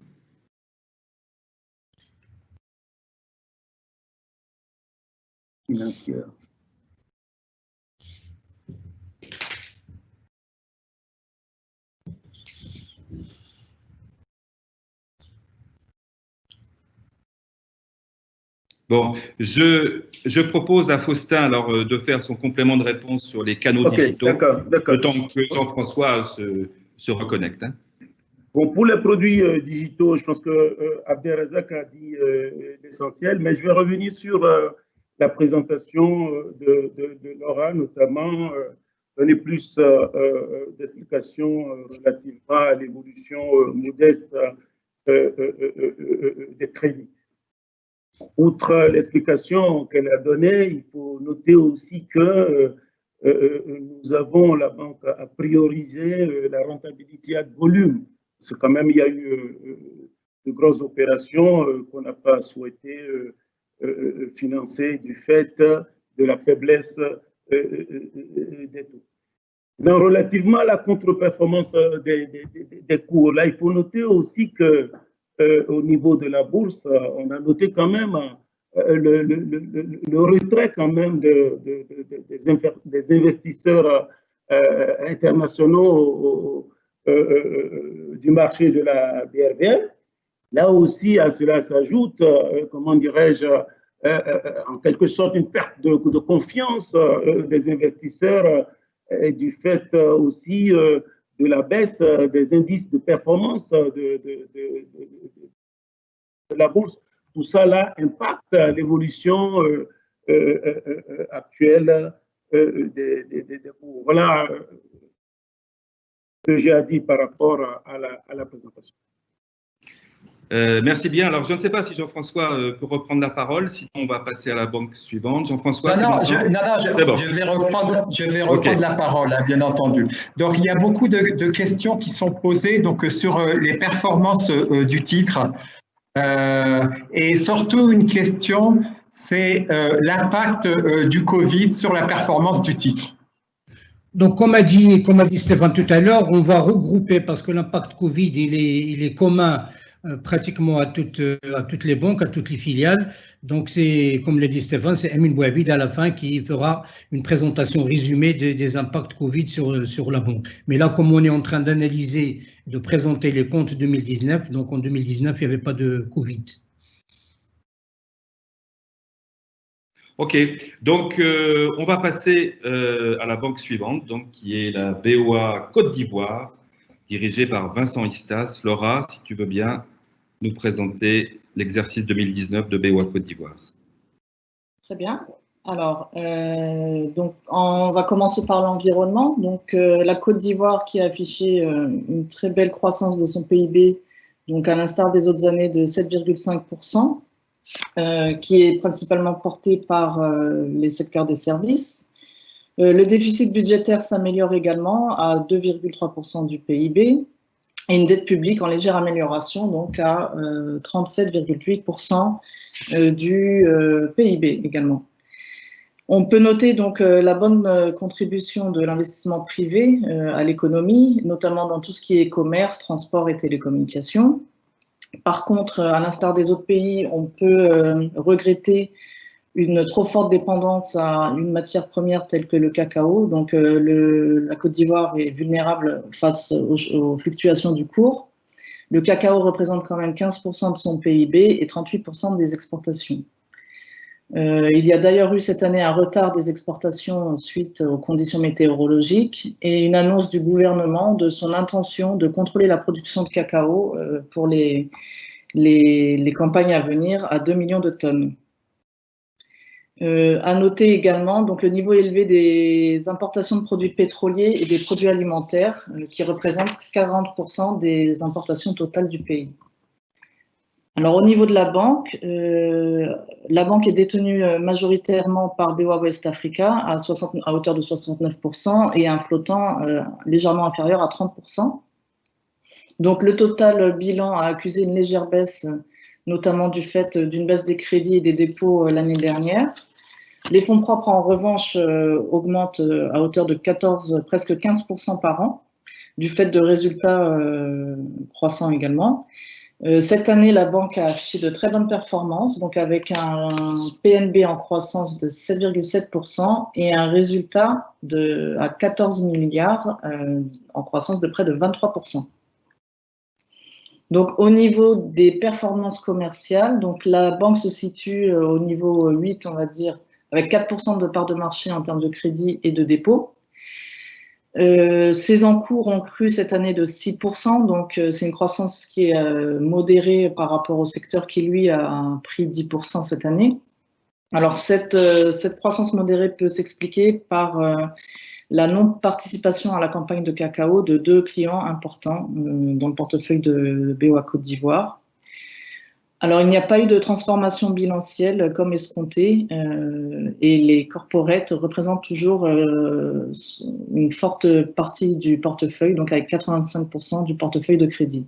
Financière. Bon, je propose à Faustin alors de faire son complément de réponse sur les canaux digitaux, le temps que Jean-François se reconnecte. Hein. Bon, pour les produits digitaux, je pense que Abderrazak a dit l'essentiel, mais je vais revenir sur la présentation de Laura, notamment donner plus d'explications relativement à l'évolution modeste des crédits. Outre l'explication qu'elle a donnée, il faut noter aussi que la banque a priorisé la rentabilité à volume. Parce que quand même, il y a eu de grosses opérations qu'on n'a pas souhaité financer du fait de la faiblesse des taux. Donc, relativement à la contre-performance des cours, là, il faut noter aussi que au niveau de la bourse, on a noté quand même le retrait quand même des investisseurs internationaux du marché de la BRVM. Là aussi, à cela s'ajoute, comment dirais-je, en quelque sorte une perte de confiance des investisseurs et du fait aussi de la baisse des indices de performance de la bourse. Tout ça là impacte l'évolution actuelle des cours. Voilà ce que j'ai à dire par rapport à la présentation. Merci bien. Alors, je ne sais pas si Jean-François peut reprendre la parole, sinon on va passer à la banque suivante. Jean-François, je vais reprendre la parole, hein, bien entendu. Donc, il y a beaucoup de questions qui sont posées donc, sur les performances du titre. Et surtout, une question, c'est l'impact du Covid sur la performance du titre. Donc, comme a dit Stéphane tout à l'heure, on va regrouper parce que l'impact Covid, il est commun pratiquement à toutes les banques, à toutes les filiales. Donc, c'est, comme l'a dit Stéphane, c'est Emin Bouhabid à la fin qui fera une présentation résumée des impacts Covid sur la banque. Mais là, comme on est en train d'analyser, de présenter les comptes 2019, donc en 2019, il n'y avait pas de Covid. Ok, donc on va passer à la banque suivante, donc, qui est la BOA Côte d'Ivoire, dirigée par Vincent Istas. Laura, si tu veux bien nous présenter l'exercice 2019 de BOA Côte d'Ivoire. Très bien. Alors, donc, on va commencer par l'environnement. Donc, la Côte d'Ivoire qui a affiché une très belle croissance de son PIB, donc à l'instar des autres années de 7,5%. Qui est principalement porté par les secteurs des services. Le déficit budgétaire s'améliore également à 2,3% du PIB et une dette publique en légère amélioration, donc à 37,8% du PIB également. On peut noter donc la bonne contribution de l'investissement privé à l'économie, notamment dans tout ce qui est commerce, transport et télécommunications. Par contre, à l'instar des autres pays, on peut regretter une trop forte dépendance à une matière première telle que le cacao. Donc, la Côte d'Ivoire est vulnérable face aux fluctuations du cours. Le cacao représente quand même 15% de son PIB et 38% des exportations. Il y a d'ailleurs eu cette année un retard des exportations suite aux conditions météorologiques et une annonce du gouvernement de son intention de contrôler la production de cacao pour les campagnes à venir à 2 millions de tonnes. À noter également donc, le niveau élevé des importations de produits pétroliers et des produits alimentaires qui représentent 40% des importations totales du pays. Alors, au niveau de la banque est détenue majoritairement par BOA West Africa à hauteur de 69% et un flottant légèrement inférieur à 30%. Donc, le total bilan a accusé une légère baisse, notamment du fait d'une baisse des crédits et des dépôts l'année dernière. Les fonds propres, en revanche, augmentent à hauteur de presque 15% par an, du fait de résultats croissants également. Cette année, la banque a affiché de très bonnes performances, donc avec un PNB en croissance de 7,7% et un résultat à 14 milliards en croissance de près de 23%. Donc, au niveau des performances commerciales, donc la banque se situe au niveau 8, on va dire, avec 4% de part de marché en termes de crédit et de dépôt. Ces encours ont cru cette année de 6%, donc c'est une croissance qui est modérée par rapport au secteur qui, lui, a pris 10% cette année. Alors, cette croissance modérée peut s'expliquer par la non-participation à la campagne de cacao de 2 clients importants dans le portefeuille de BOA Côte d'Ivoire. Alors, il n'y a pas eu de transformation bilancielle comme escompté et les corporates représentent toujours une forte partie du portefeuille, donc avec 85% du portefeuille de crédit.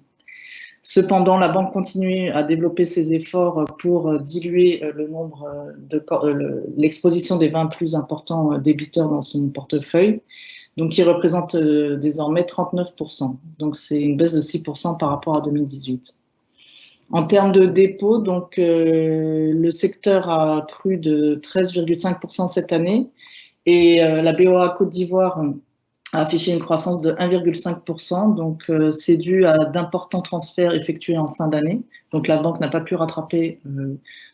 Cependant, la banque continue à développer ses efforts pour diluer l'exposition des 20 plus importants débiteurs dans son portefeuille, donc qui représente désormais 39%. Donc, c'est une baisse de 6% par rapport à 2018. En termes de dépôts, donc, le secteur a cru de 13,5% cette année et la BOA Côte d'Ivoire a affiché une croissance de 1,5%. Donc, c'est dû à d'importants transferts effectués en fin d'année. Donc, la banque n'a pas pu rattraper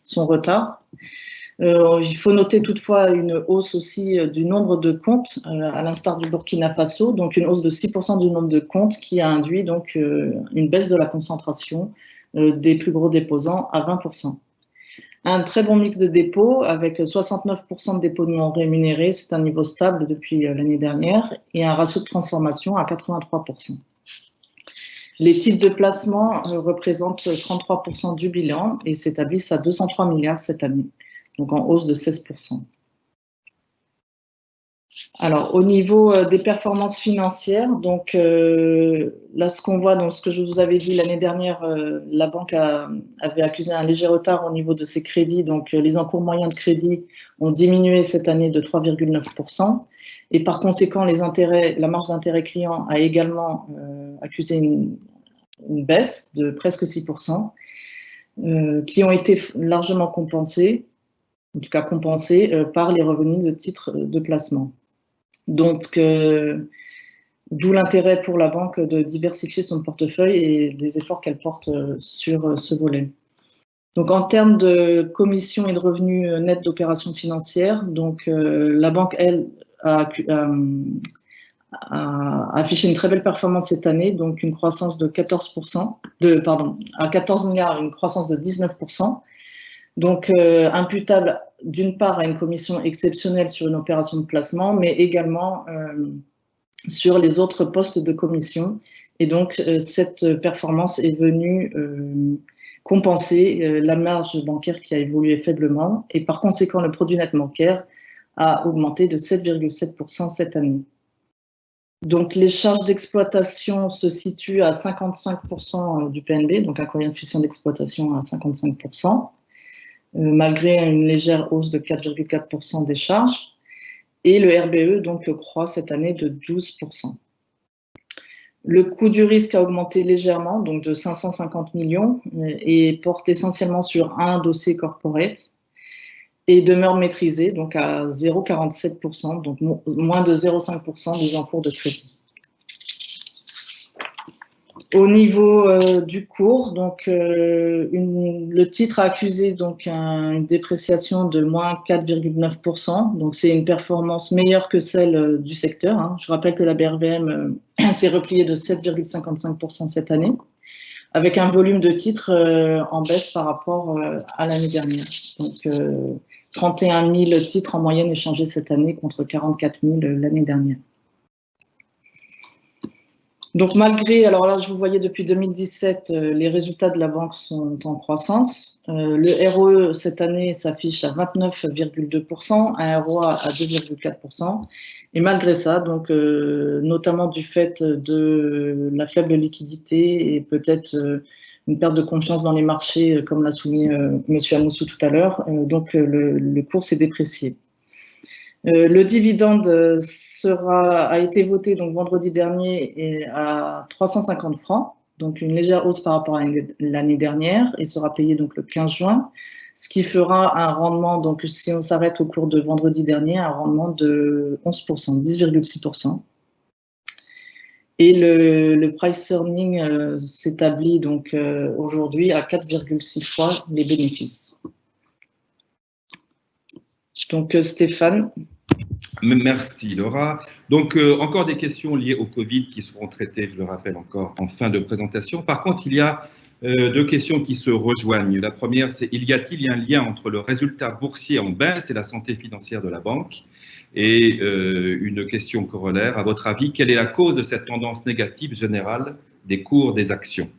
son retard. Il faut noter toutefois une hausse aussi du nombre de comptes, à l'instar du Burkina Faso, donc une hausse de 6% du nombre de comptes qui a induit donc une baisse de la concentration des plus gros déposants à 20%. Un très bon mix de dépôts avec 69% de dépôts non rémunérés, c'est un niveau stable depuis l'année dernière, et un ratio de transformation à 83%. Les titres de placement représentent 33% du bilan et s'établissent à 203 milliards cette année, donc en hausse de 16%. Alors, au niveau des performances financières, donc là, ce qu'on voit, donc ce que je vous avais dit l'année dernière, la banque avait accusé un léger retard au niveau de ses crédits. Donc, les encours moyens de crédit ont diminué cette année de 3,9%. Et par conséquent, la marge d'intérêt client a également accusé une baisse de presque 6%, qui ont été largement compensés, en tout cas compensés par les revenus de titres de placement. Donc, d'où l'intérêt pour la banque de diversifier son portefeuille et les efforts qu'elle porte sur ce volet. Donc, en termes de commissions et de revenus nets d'opérations financières, donc la banque, elle, a affiché une très belle performance cette année, donc une croissance de 14%, à 14 milliards, une croissance de 19%. Donc, imputable d'une part à une commission exceptionnelle sur une opération de placement, mais également sur les autres postes de commission. Et donc, cette performance est venue compenser la marge bancaire qui a évolué faiblement. Et par conséquent, le produit net bancaire a augmenté de 7,7% cette année. Donc, les charges d'exploitation se situent à 55% du PNB, donc un coefficient d'exploitation à 55%. Malgré une légère hausse de 4,4% des charges. Et le RBE donc, croît cette année de 12%. Le coût du risque a augmenté légèrement, donc de 550 millions, et porte essentiellement sur un dossier corporate, et demeure maîtrisé donc à 0,47%, donc moins de 0,5% des encours de crédit. Au niveau du cours, donc, le titre a accusé donc, une dépréciation de moins 4,9%. Donc, c'est une performance meilleure que celle du secteur. Hein. Je rappelle que la BRVM s'est repliée de 7,55% cette année, avec un volume de titres en baisse par rapport à l'année dernière. Donc, 31 000 titres en moyenne échangés cette année contre 44 000 l'année dernière. Donc malgré, alors là je vous voyais depuis 2017, les résultats de la banque sont en croissance. Le ROE cette année s'affiche à 29,2%, un ROA à 2,4%. Et malgré ça, donc notamment du fait de la faible liquidité et peut-être une perte de confiance dans les marchés, comme l'a souligné M. Amoussou tout à l'heure, donc le cours s'est déprécié. Le dividende a été voté donc vendredi dernier à 350 francs, donc une légère hausse par rapport à l'année dernière, et sera payé donc le 15 juin, ce qui fera un rendement, donc si on s'arrête au cours de vendredi dernier, un rendement de 11%, 10,6%. Et le price earning s'établit donc aujourd'hui à 4,6 fois les bénéfices. Donc Stéphane. Merci Laura. Donc encore des questions liées au Covid qui seront traitées, je le rappelle encore, en fin de présentation. Par contre, il y a deux questions qui se rejoignent. La première, c'est y a-t-il un lien entre le résultat boursier en baisse et la santé financière de la banque? Et une question corollaire, à votre avis, quelle est la cause de cette tendance négative générale des cours des actions?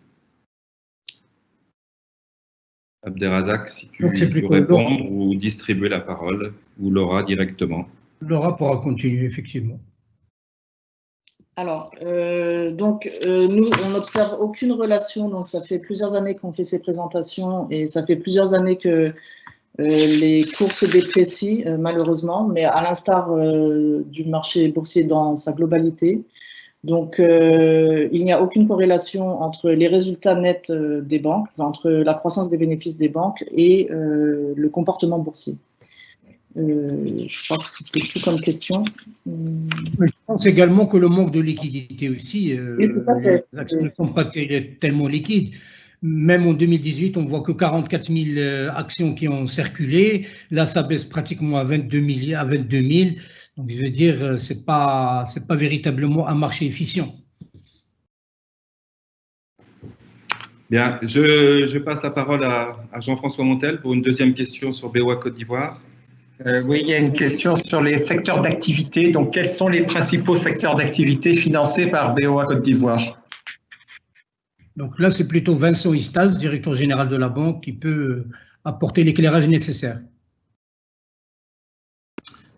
Abderrazak, si tu Donc, c'est veux plutôt répondre ou distribuer la parole, ou Laura directement. Laura pourra continuer, effectivement. Alors, nous, on n'observe aucune relation, donc ça fait plusieurs années qu'on fait ces présentations et ça fait plusieurs années que les cours se déprécient, malheureusement, mais à l'instar du marché boursier dans sa globalité. Donc, il n'y a aucune corrélation entre les résultats nets des banques, entre la croissance des bénéfices des banques et le comportement boursier. Je crois que c'était tout comme question. Je pense également que le manque de liquidité aussi, Oui, tout à fait. les actions ne sont pas tellement liquides. Même en 2018, on voit que 44 000 actions qui ont circulé. Là, ça baisse pratiquement à 22 000. Donc, je veux dire, c'est pas véritablement un marché efficient. Bien, je passe la parole à Jean-François Montel pour une deuxième question sur BOA Côte d'Ivoire. Oui, il y a une question sur les secteurs d'activité. Donc, quels sont les principaux secteurs d'activité financés par BOA Côte d'Ivoire? Donc là, c'est plutôt Vincent Istas, directeur général de la banque, qui peut apporter l'éclairage nécessaire.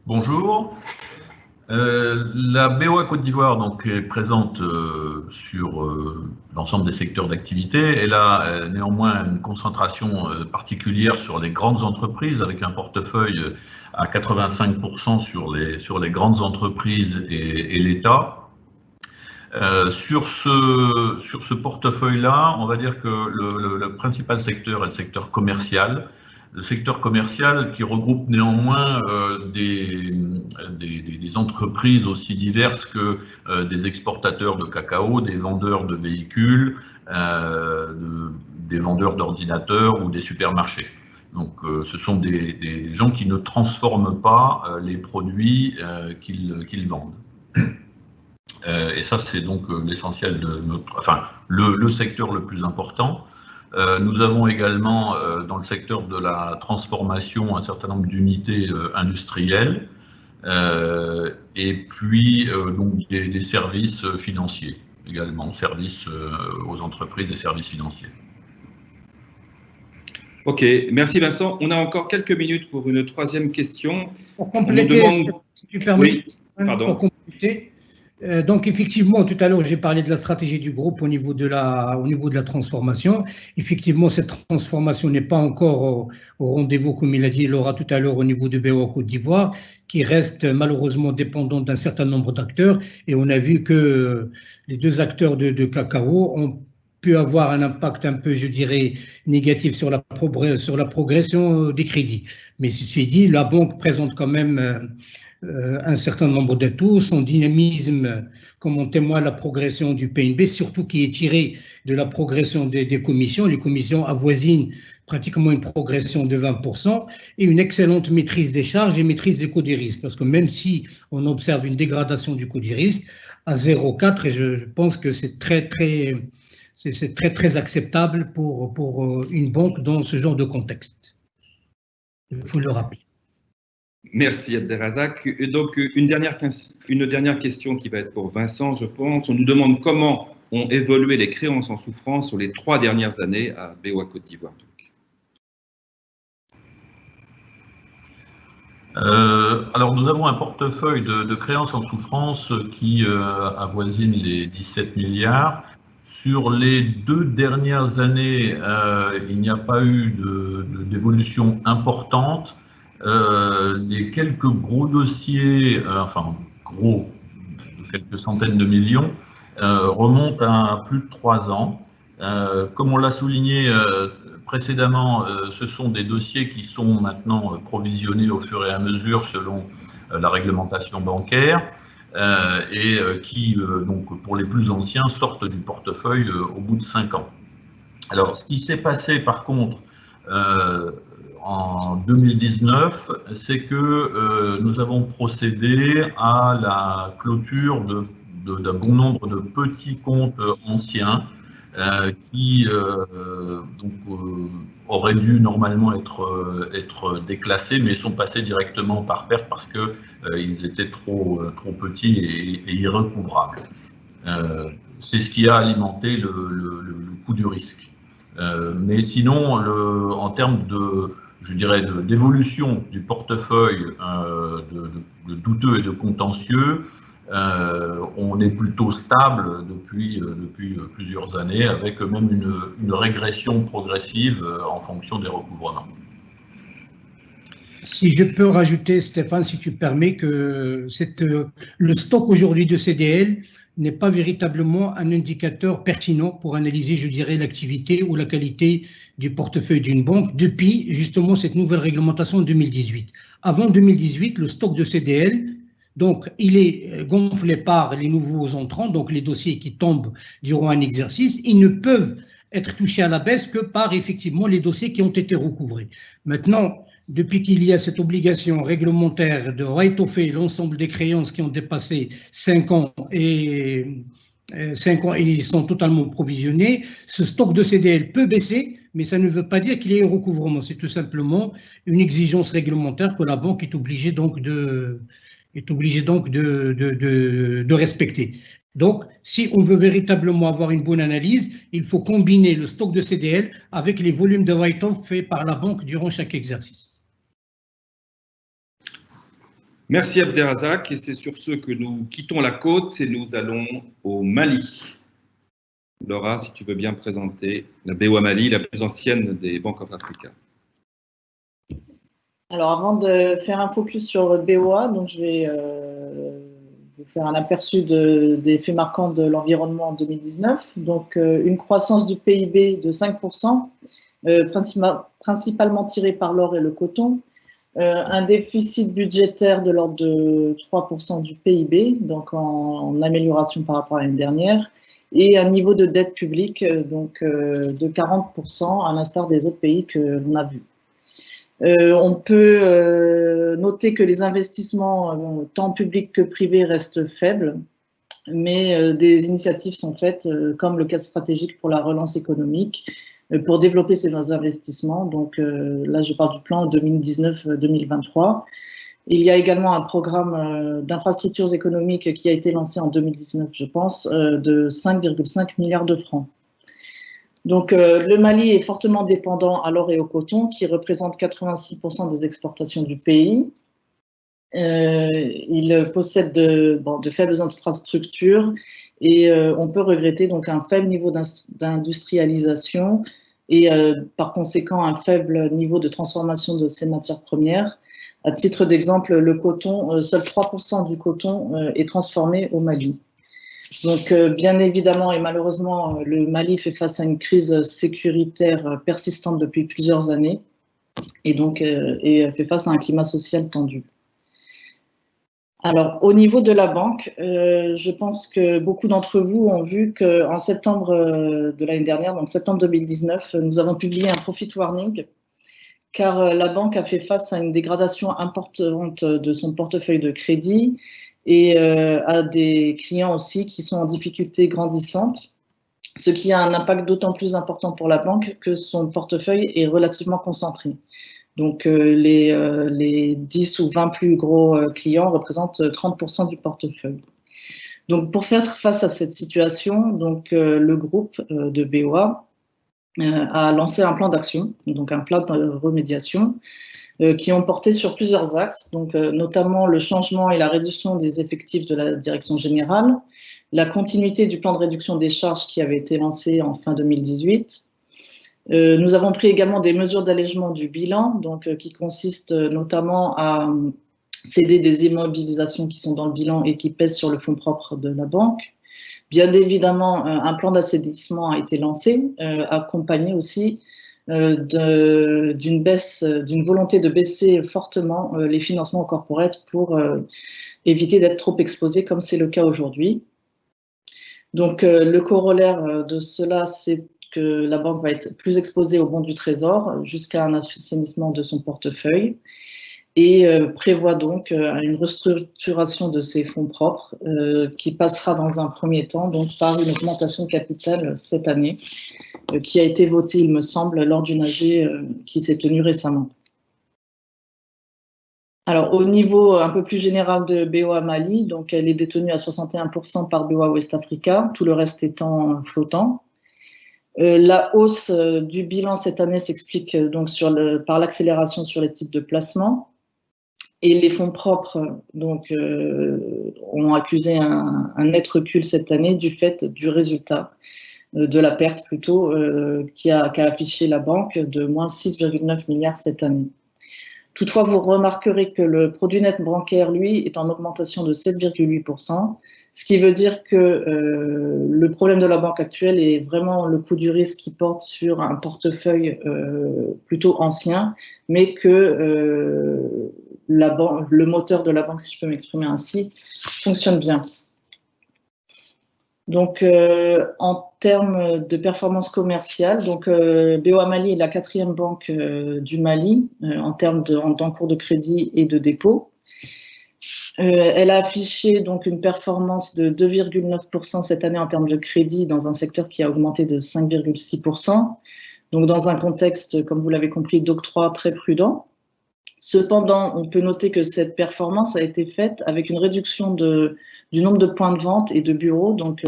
Bonjour. La BOA Côte d'Ivoire donc est présente sur l'ensemble des secteurs d'activité. Elle a néanmoins une concentration particulière sur les grandes entreprises, avec un portefeuille à 85% sur les grandes entreprises et l'État. Sur ce portefeuille-là, on va dire que le principal secteur est le secteur commercial. Le secteur commercial qui regroupe néanmoins des entreprises aussi diverses que des exportateurs de cacao, des vendeurs de véhicules, des vendeurs d'ordinateurs ou des supermarchés. Donc ce sont des gens qui ne transforment pas les produits qu'ils vendent. Et ça, c'est donc l'essentiel de le secteur le plus important. Nous avons également dans le secteur de la transformation un certain nombre d'unités industrielles et puis donc des services financiers également, services aux entreprises et services financiers. Ok, merci Vincent. On a encore quelques minutes pour une troisième question. Pour compléter, si tu permets, oui, pardon. Pour compléter. Donc effectivement, tout à l'heure, j'ai parlé de la stratégie du groupe au niveau de la transformation. Effectivement, cette transformation n'est pas encore au rendez-vous, comme il a dit Laura tout à l'heure, au niveau de BOA Côte d'Ivoire, qui reste malheureusement dépendant d'un certain nombre d'acteurs. Et on a vu que les deux acteurs de cacao ont pu avoir un impact un peu, je dirais, négatif sur la progression des crédits. Mais ceci dit, la banque présente quand même un certain nombre d'atouts, son dynamisme, comme en témoigne la progression du PNB, surtout qui est tiré de la progression des commissions. Les commissions avoisinent pratiquement une progression de 20% et une excellente maîtrise des charges et maîtrise des coûts des risques. Parce que même si on observe une dégradation du coût des risques à 0,4, et je pense que c'est très acceptable pour une banque dans ce genre de contexte. Il faut le rappeler. Merci Abderrazak. Donc une dernière question qui va être pour Vincent, je pense. On nous demande comment ont évolué les créances en souffrance sur les 3 dernières années à BOA Côte d'Ivoire. Alors nous avons un portefeuille de créances en souffrance qui avoisine les 17 milliards. Sur les 2 dernières années, il n'y a pas eu d'évolution importante. Les quelques gros dossiers, gros, de quelques centaines de millions, remontent à plus de 3 ans. Comme on l'a souligné précédemment, ce sont des dossiers qui sont maintenant provisionnés au fur et à mesure selon la réglementation bancaire et qui, donc, pour les plus anciens, sortent du portefeuille au bout de 5 ans. Alors, ce qui s'est passé par contre en 2019, c'est que nous avons procédé à la clôture d'un bon nombre de petits comptes anciens qui auraient dû normalement être déclassés, mais sont passés directement par perte parce qu'ils étaient trop petits et irrecouvrables. C'est ce qui a alimenté le coût du risque. Mais sinon, en termes je dirais, d'évolution du portefeuille de douteux et de contentieux, on est plutôt stable depuis plusieurs années, avec même une régression progressive en fonction des recouvrements. Si je peux rajouter, Stéphane, si tu permets, que le stock aujourd'hui de CDL n'est pas véritablement un indicateur pertinent pour analyser, je dirais, l'activité ou la qualité du portefeuille d'une banque depuis justement cette nouvelle réglementation de 2018. Avant 2018, le stock de CDL, donc, il est gonflé par les nouveaux entrants, donc les dossiers qui tombent durant un exercice, ils ne peuvent être touchés à la baisse que par effectivement les dossiers qui ont été recouvrés. Maintenant, depuis qu'il y a cette obligation réglementaire de write-offer l'ensemble des créances qui ont dépassé 5 ans et ils sont totalement provisionnés, ce stock de CDL peut baisser, mais ça ne veut pas dire qu'il y ait un recouvrement. C'est tout simplement une exigence réglementaire que la banque est obligée donc de respecter. Donc, si on veut véritablement avoir une bonne analyse, il faut combiner le stock de CDL avec les volumes de write-off faits par la banque durant chaque exercice. Merci Abderrazak, et c'est sur ce que nous quittons la côte et nous allons au Mali. Laura, si tu veux bien présenter la BOA Mali, la plus ancienne des Bank of Africa. Alors, avant de faire un focus sur BOA, donc je vais vous faire un aperçu des faits marquants de l'environnement en 2019. Donc, une croissance du PIB de 5%, principalement tirée par l'or et le coton. Un déficit budgétaire de l'ordre de 3% du PIB, donc en amélioration par rapport à l'année dernière, et un niveau de dette publique donc, de 40%, à l'instar des autres pays que l'on a vus. On peut noter que les investissements, tant publics que privés, restent faibles, mais des initiatives sont faites, comme le cadre stratégique pour la relance économique, pour développer ces investissements. Donc là, je parle du plan 2019-2023. Il y a également un programme d'infrastructures économiques qui a été lancé en 2019, je pense, de 5,5 milliards de francs. Donc le Mali est fortement dépendant à l'or et au coton, qui représentent 86% des exportations du pays. Il possède de faibles infrastructures, et on peut regretter donc un faible niveau d'industrialisation et par conséquent un faible niveau de transformation de ces matières premières. À titre d'exemple, le coton, seul 3% du coton est transformé au Mali. Donc bien évidemment et malheureusement, le Mali fait face à une crise sécuritaire persistante depuis plusieurs années et donc fait face à un climat social tendu. Alors, au niveau de la banque, je pense que beaucoup d'entre vous ont vu qu'en septembre de l'année dernière, donc septembre 2019, nous avons publié un profit warning, car la banque a fait face à une dégradation importante de son portefeuille de crédit et à des clients aussi qui sont en difficulté grandissante, ce qui a un impact d'autant plus important pour la banque que son portefeuille est relativement concentré. Donc, les 10 ou 20 plus gros clients représentent 30% du portefeuille. Donc, pour faire face à cette situation, donc, le groupe de BOA a lancé un plan d'action, donc un plan de remédiation, qui ont porté sur plusieurs axes, donc, notamment le changement et la réduction des effectifs de la direction générale, la continuité du plan de réduction des charges qui avait été lancé en fin 2018. Nous avons pris également des mesures d'allègement du bilan, donc, qui consistent notamment à céder des immobilisations qui sont dans le bilan et qui pèsent sur le fonds propre de la banque. Bien évidemment, un plan d'assainissement a été lancé, accompagné aussi d'une volonté de baisser fortement les financements corporate pour éviter d'être trop exposés, comme c'est le cas aujourd'hui. Donc, le corollaire de cela, c'est que la banque va être plus exposée aux bons du Trésor jusqu'à un assainissement de son portefeuille et prévoit donc une restructuration de ses fonds propres qui passera dans un premier temps donc par une augmentation de capital cette année qui a été votée, il me semble, lors d'une AG qui s'est tenue récemment. Alors, au niveau un peu plus général de BOA Mali, donc elle est détenue à 61% par BOA West Africa, tout le reste étant flottant. La hausse du bilan cette année s'explique donc par l'accélération sur les titres de placement. Et les fonds propres donc, ont accusé un net recul cette année du fait du résultat, de la perte plutôt, qu'a affiché la banque de moins 6,9 milliards cette année. Toutefois, vous remarquerez que le produit net bancaire, lui, est en augmentation de 7,8%, ce qui veut dire que le problème de la banque actuelle est vraiment le coût du risque qui porte sur un portefeuille plutôt ancien, mais que le moteur de la banque, si je peux m'exprimer ainsi, fonctionne bien. Donc, en termes de performance commerciale, donc, BOA Mali est la 4e banque du Mali en termes d'encours de crédit et de dépôt. Elle a affiché donc une performance de 2,9% cette année en termes de crédit dans un secteur qui a augmenté de 5,6%. Donc, dans un contexte, comme vous l'avez compris, d'octroi très prudent. Cependant, on peut noter que cette performance a été faite avec une réduction du nombre de points de vente et de bureaux. Donc,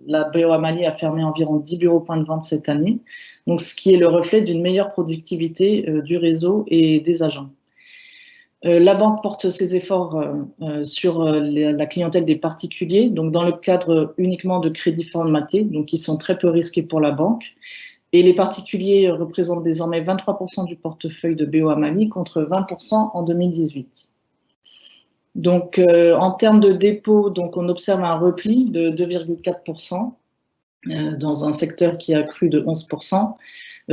la BOA Mali a fermé environ 10 bureaux points de vente cette année, donc ce qui est le reflet d'une meilleure productivité du réseau et des agents. La banque porte ses efforts sur la clientèle des particuliers, donc dans le cadre uniquement de crédits formatés, donc qui sont très peu risqués pour la banque. Et les particuliers représentent désormais 23% du portefeuille de BOA Mali contre 20% en 2018. Donc, en termes de dépôt, donc, on observe un repli de 2,4% dans un secteur qui a cru de 11%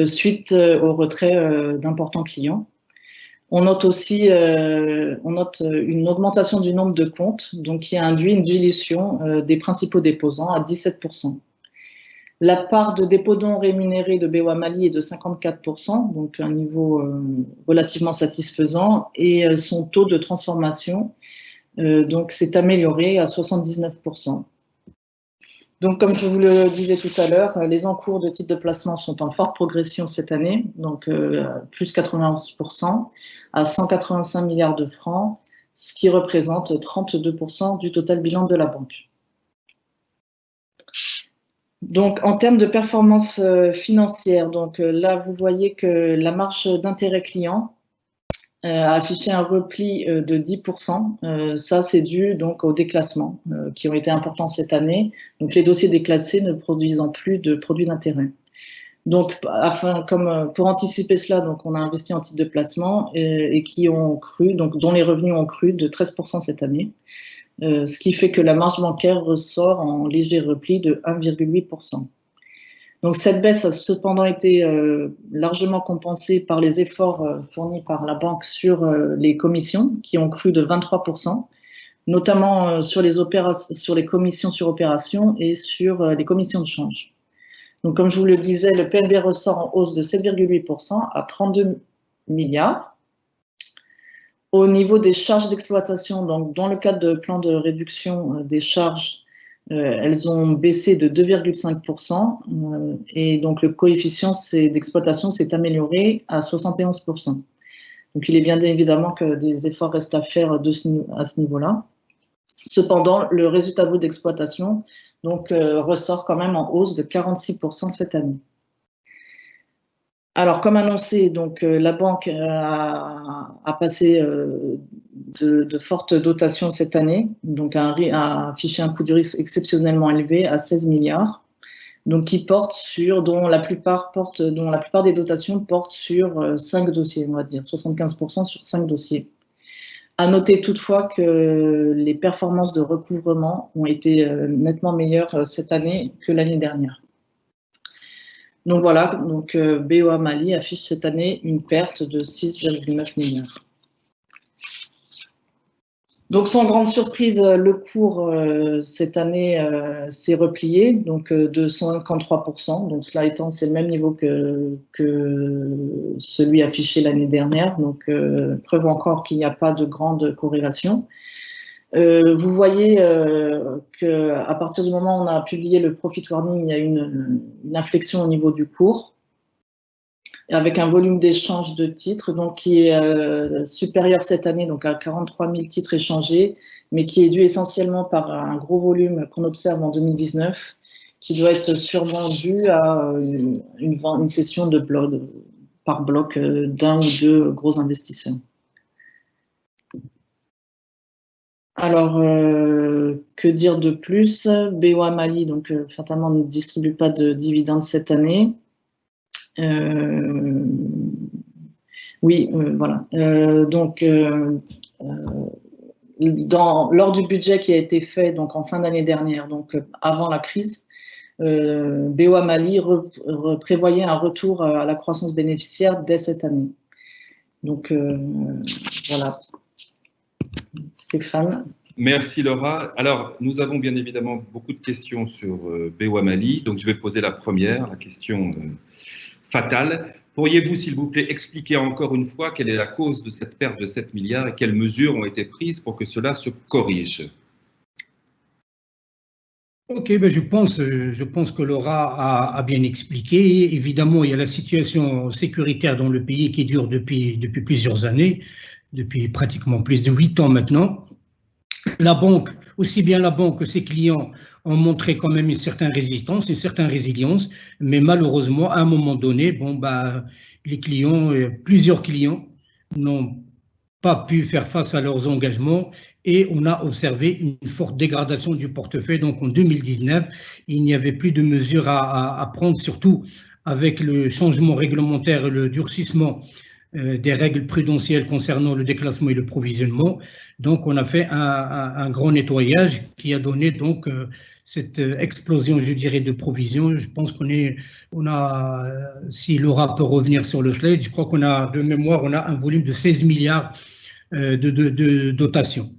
suite au retrait d'importants clients. On note aussi une augmentation du nombre de comptes, donc qui a induit une dilution des principaux déposants à 17%. La part de dépôt non rémunéré de BOA Mali est de 54%, donc un niveau relativement satisfaisant, et son taux de transformation donc s'est amélioré à 79%. Donc, comme je vous le disais tout à l'heure, les encours de titres de placement sont en forte progression cette année, donc plus 91% à 185 milliards de francs, ce qui représente 32% du total bilan de la banque. Donc, en termes de performance financière, donc là, vous voyez que la marge d'intérêt client a affiché un repli de 10%. Ça, c'est dû donc aux déclassements qui ont été importants cette année. Donc, les dossiers déclassés ne produisant plus de produits d'intérêt. Donc, pour anticiper cela, donc on a investi en titres de placement et qui ont cru, donc dont les revenus ont cru de 13% cette année. Ce qui fait que la marge bancaire ressort en léger repli de 1,8%. Donc cette baisse a cependant été largement compensée par les efforts fournis par la banque sur les commissions, qui ont cru de 23%, notamment sur les commissions sur opération et sur les commissions de change. Donc comme je vous le disais, le PNB ressort en hausse de 7,8% à 32 milliards. Au niveau des charges d'exploitation, donc dans le cadre de plan de réduction des charges, elles ont baissé de 2,5% et donc le coefficient d'exploitation s'est amélioré à 71%. Donc il est bien évidemment que des efforts restent à faire à ce niveau-là. Cependant, le résultat brut d'exploitation ressort quand même en hausse de 46% cette année. Alors, comme annoncé, donc, la banque a passé de fortes dotations cette année, donc a affiché un coût du risque exceptionnellement élevé à 16 milliards, donc qui porte dont la plupart des dotations portent sur 5 dossiers, on va dire, 75% sur 5 dossiers. À noter toutefois que les performances de recouvrement ont été nettement meilleures cette année que l'année dernière. Donc voilà, donc BOA Mali affiche cette année une perte de 6,9 milliards. Donc sans grande surprise, le cours cette année s'est replié donc de 153%. Donc cela étant, c'est le même niveau que celui affiché l'année dernière. Donc preuve encore qu'il n'y a pas de grande corrélation. Vous voyez qu'à partir du moment où on a publié le profit warning, il y a une inflexion au niveau du cours, avec un volume d'échange de titres donc, qui est supérieur cette année donc à 43 000 titres échangés, mais qui est dû essentiellement par un gros volume qu'on observe en 2019 qui doit être sûrement due à une cession de bloc, par bloc d'un ou deux gros investisseurs. Alors, que dire de plus? BOA Mali, donc, fatalement, ne distribue pas de dividendes cette année. Oui, voilà. Donc, lors du budget qui a été fait donc, en fin d'année dernière, donc avant la crise, BOA Mali prévoyait un retour à la croissance bénéficiaire dès cette année. Donc, voilà. Stéphane. Merci Laura. Alors, nous avons bien évidemment beaucoup de questions sur BOA Mali. Donc, je vais poser la première, la question fatale. Pourriez-vous, s'il vous plaît, expliquer encore une fois quelle est la cause de cette perte de 7 milliards et quelles mesures ont été prises pour que cela se corrige? Ok, ben je pense que Laura a bien expliqué. Évidemment, il y a la situation sécuritaire dans le pays qui dure depuis plusieurs années, depuis pratiquement plus de 8 ans maintenant. La banque, aussi bien la banque que ses clients, ont montré quand même une certaine résistance, une certaine résilience, mais malheureusement, à un moment donné, les clients, plusieurs clients n'ont pas pu faire face à leurs engagements et on a observé une forte dégradation du portefeuille. Donc en 2019, il n'y avait plus de mesures à prendre, surtout avec le changement réglementaire et le durcissement des règles prudentielles concernant le déclassement et le provisionnement. Donc, on a fait un grand nettoyage qui a donné donc cette explosion, je dirais, de provisions. Je pense si Laura peut revenir sur le slide, je crois qu'on a, de mémoire, on a un volume de 16 milliards de dotation.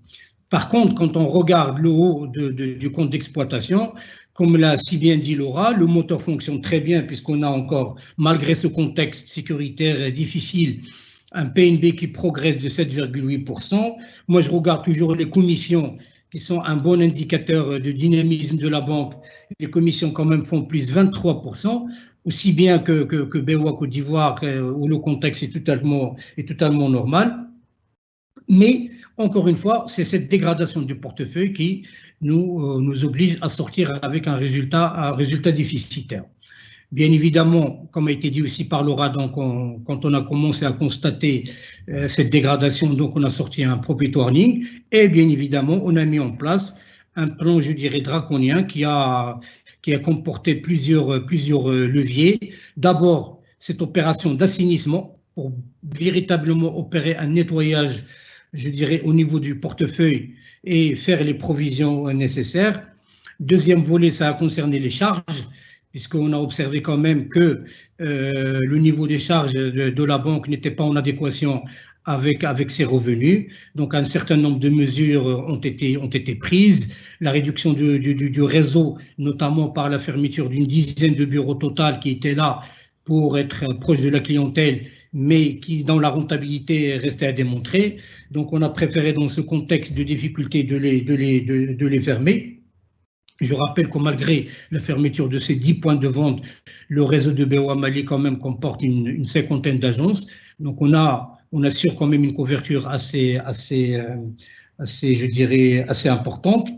Par contre, quand on regarde le haut du compte d'exploitation, comme l'a si bien dit Laura, le moteur fonctionne très bien puisqu'on a encore, malgré ce contexte sécuritaire difficile, un PNB qui progresse de 7,8%. Moi, je regarde toujours les commissions qui sont un bon indicateur de dynamisme de la banque. Les commissions quand même font plus 23%, aussi bien que BOA Côte d'Ivoire où le contexte est totalement normal. Mais, encore une fois, c'est cette dégradation du portefeuille qui nous oblige à sortir avec un résultat déficitaire. Bien évidemment, comme a été dit aussi par Laura, donc quand on a commencé à constater cette dégradation, donc on a sorti un profit warning et bien évidemment, on a mis en place un plan, je dirais, draconien qui a comporté plusieurs leviers. D'abord, cette opération d'assainissement pour véritablement opérer un nettoyage, je dirais, au niveau du portefeuille et faire les provisions nécessaires. Deuxième volet, ça a concerné les charges, puisqu'on a observé quand même que le niveau des charges de la banque n'était pas en adéquation avec ses revenus. Donc, un certain nombre de mesures ont été prises. La réduction du réseau, notamment par la fermeture d'une dizaine de bureaux total qui étaient là pour être proche de la clientèle, mais qui, dans la rentabilité, restait à démontrer. Donc, on a préféré, dans ce contexte de difficulté, de les fermer. Je rappelle que malgré la fermeture de ces 10 points de vente, le réseau de BOA Mali quand même comporte une cinquantaine d'agences. Donc, on assure quand même une couverture assez, je dirais, assez importante.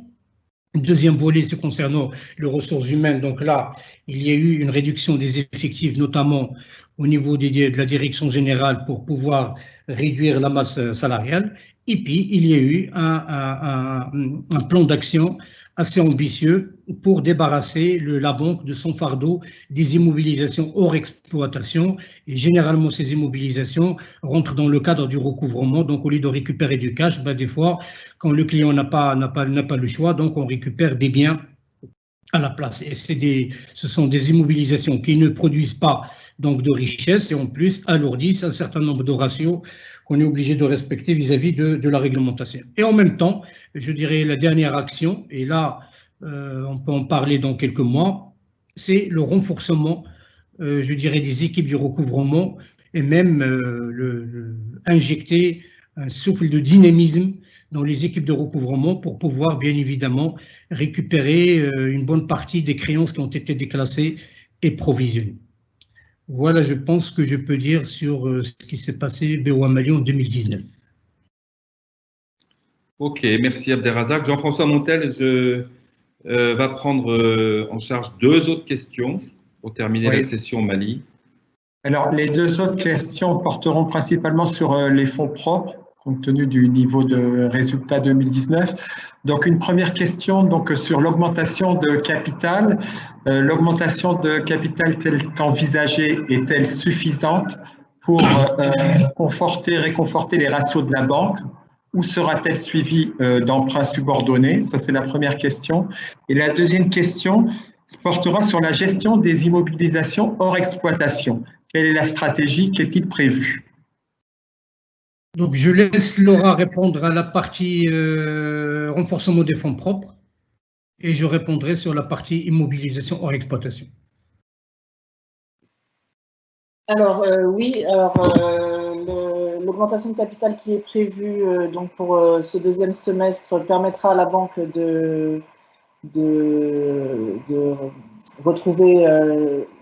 Deuxième volet, c'est concernant les ressources humaines. Donc là, il y a eu une réduction des effectifs, notamment au niveau de la direction générale pour pouvoir réduire la masse salariale. Et puis, il y a eu un plan d'action assez ambitieux pour débarrasser la banque de son fardeau des immobilisations hors exploitation. Et généralement, ces immobilisations rentrent dans le cadre du recouvrement. Donc, au lieu de récupérer du cash, des fois, quand le client n'a pas le choix, donc on récupère des biens à la place. Et ce sont des immobilisations qui ne produisent pas donc de richesse et en plus alourdissent un certain nombre de ratios qu'on est obligé de respecter vis-à-vis de la réglementation. Et en même temps, je dirais la dernière action, et là, on peut en parler dans quelques mois, c'est le renforcement, je dirais, des équipes du recouvrement et même injecter un souffle de dynamisme dans les équipes de recouvrement pour pouvoir, bien évidemment, récupérer une bonne partie des créances qui ont été déclassées et provisionnées. Voilà, je pense que je peux dire sur ce qui s'est passé BOA Mali en 2019. Ok, merci Abderrazak. Jean-François Montel, va prendre en charge 2 autres questions pour terminer Oui. la session Mali. Alors, les 2 autres questions porteront principalement sur les fonds propres, compte tenu du niveau de résultat 2019. Donc, une première question donc, sur l'augmentation de capital. L'augmentation de capital telle qu'envisagée est-elle suffisante pour réconforter les ratios de la banque, ou sera-t-elle suivie d'emprunts subordonnés? Ça, c'est la première question. Et la deuxième question portera sur la gestion des immobilisations hors exploitation. Quelle est la stratégie? Qu'est-il prévu? Donc, je laisse Laura répondre à la partie renforcement des fonds propres et je répondrai sur la partie immobilisation hors exploitation. Alors, oui, l'augmentation de capital qui est prévue donc pour ce deuxième semestre permettra à la banque de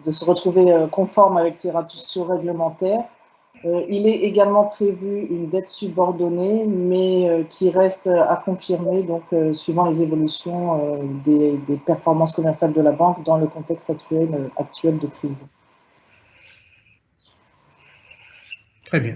se retrouver conforme avec ses ratios réglementaires. Il est également prévu une dette subordonnée, mais qui reste à confirmer, donc suivant les évolutions des performances commerciales de la banque dans le contexte actuel de crise. Très bien.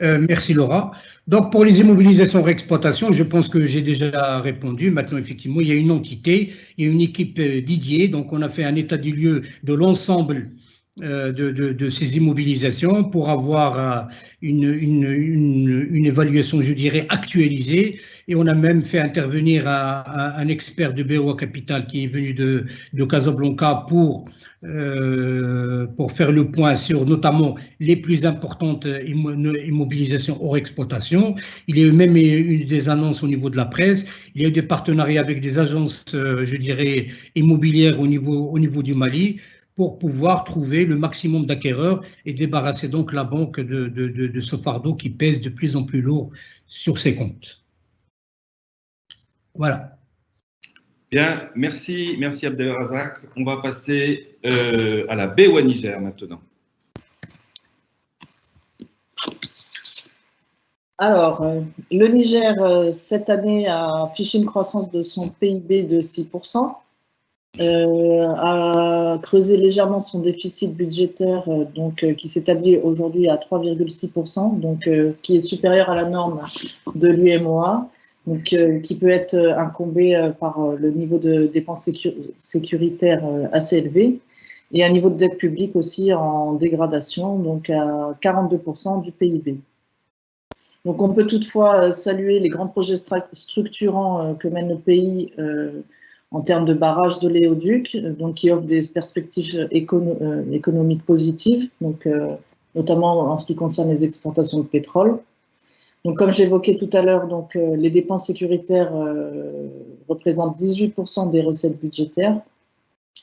Merci Laura. Donc pour les immobilisations réexploitation, je pense que j'ai déjà répondu. Maintenant, effectivement, il y a une entité, il y a une équipe dédiée. Donc on a fait un état des lieux de l'ensemble de ces immobilisations pour avoir une évaluation, je dirais, actualisée. Et on a même fait intervenir un expert de BOA Capital qui est venu de Casablanca pour faire le point sur notamment les plus importantes immobilisations hors exploitation. Il y a eu même une des annonces au niveau de la presse. Il y a eu des partenariats avec des agences, je dirais, immobilières au niveau du Mali, pour pouvoir trouver le maximum d'acquéreurs et débarrasser donc la banque de ce fardeau qui pèse de plus en plus lourd sur ses comptes. Voilà. Bien, merci Abdelrazak. On va passer à la BOA Niger maintenant. Alors, le Niger, cette année, a affiché une croissance de son PIB de 6%. A creusé légèrement son déficit budgétaire, qui s'établit aujourd'hui à 3,6%, donc ce qui est supérieur à la norme de l'UMOA, qui peut être incombé par le niveau de dépenses sécuritaires assez élevé, et un niveau de dette publique aussi en dégradation, donc à 42% du PIB. Donc on peut toutefois saluer les grands projets structurants que mène le pays en termes de barrage d'oléoduc, donc qui offrent des perspectives économiques positives, notamment en ce qui concerne les exportations de pétrole. Donc, comme j'évoquais tout à l'heure, les dépenses sécuritaires représentent 18% des recettes budgétaires,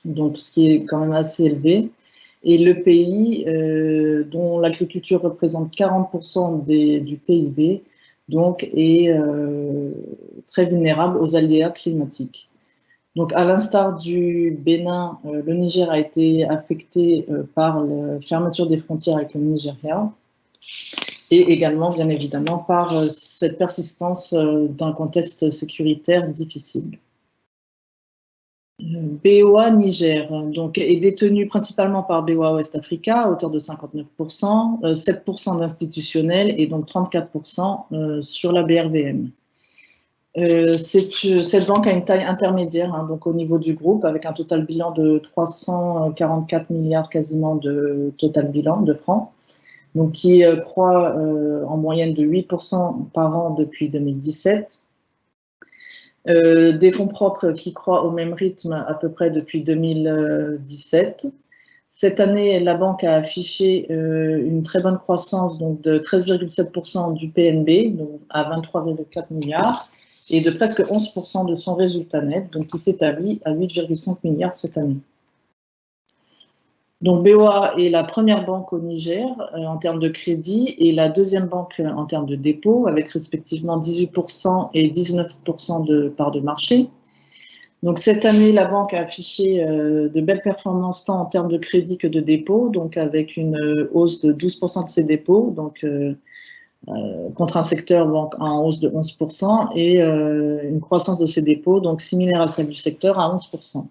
donc ce qui est quand même assez élevé. Et le pays, dont l'agriculture représente 40% du PIB, donc est très vulnérable aux aléas climatiques. Donc, à l'instar du Bénin, le Niger a été affecté par la fermeture des frontières avec le Nigeria et également, bien évidemment, par cette persistance d'un contexte sécuritaire difficile. BOA Niger est détenu principalement par BOA West Africa à hauteur de 59%, 7% d'institutionnels et donc 34% sur la BRVM. Cette banque a une taille intermédiaire, donc au niveau du groupe, avec un total bilan de 344 milliards quasiment de total bilan de francs, donc qui croît en moyenne de 8% par an depuis 2017. Des fonds propres qui croient au même rythme à peu près depuis 2017. Cette année, la banque a affiché une très bonne croissance donc de 13,7% du PNB, donc à 23,4 milliards, et de presque 11% de son résultat net, donc qui s'établit à 8,5 milliards cette année. Donc BOA est la première banque au Niger en termes de crédit et la deuxième banque en termes de dépôt, avec respectivement 18% et 19% de part de marché. Donc cette année, la banque a affiché de belles performances tant en termes de crédit que de dépôt, donc avec une hausse de 12% de ses dépôts, donc contre un secteur banque en hausse de 11% et une croissance de ses dépôts, donc similaire à celle du secteur, à 11%.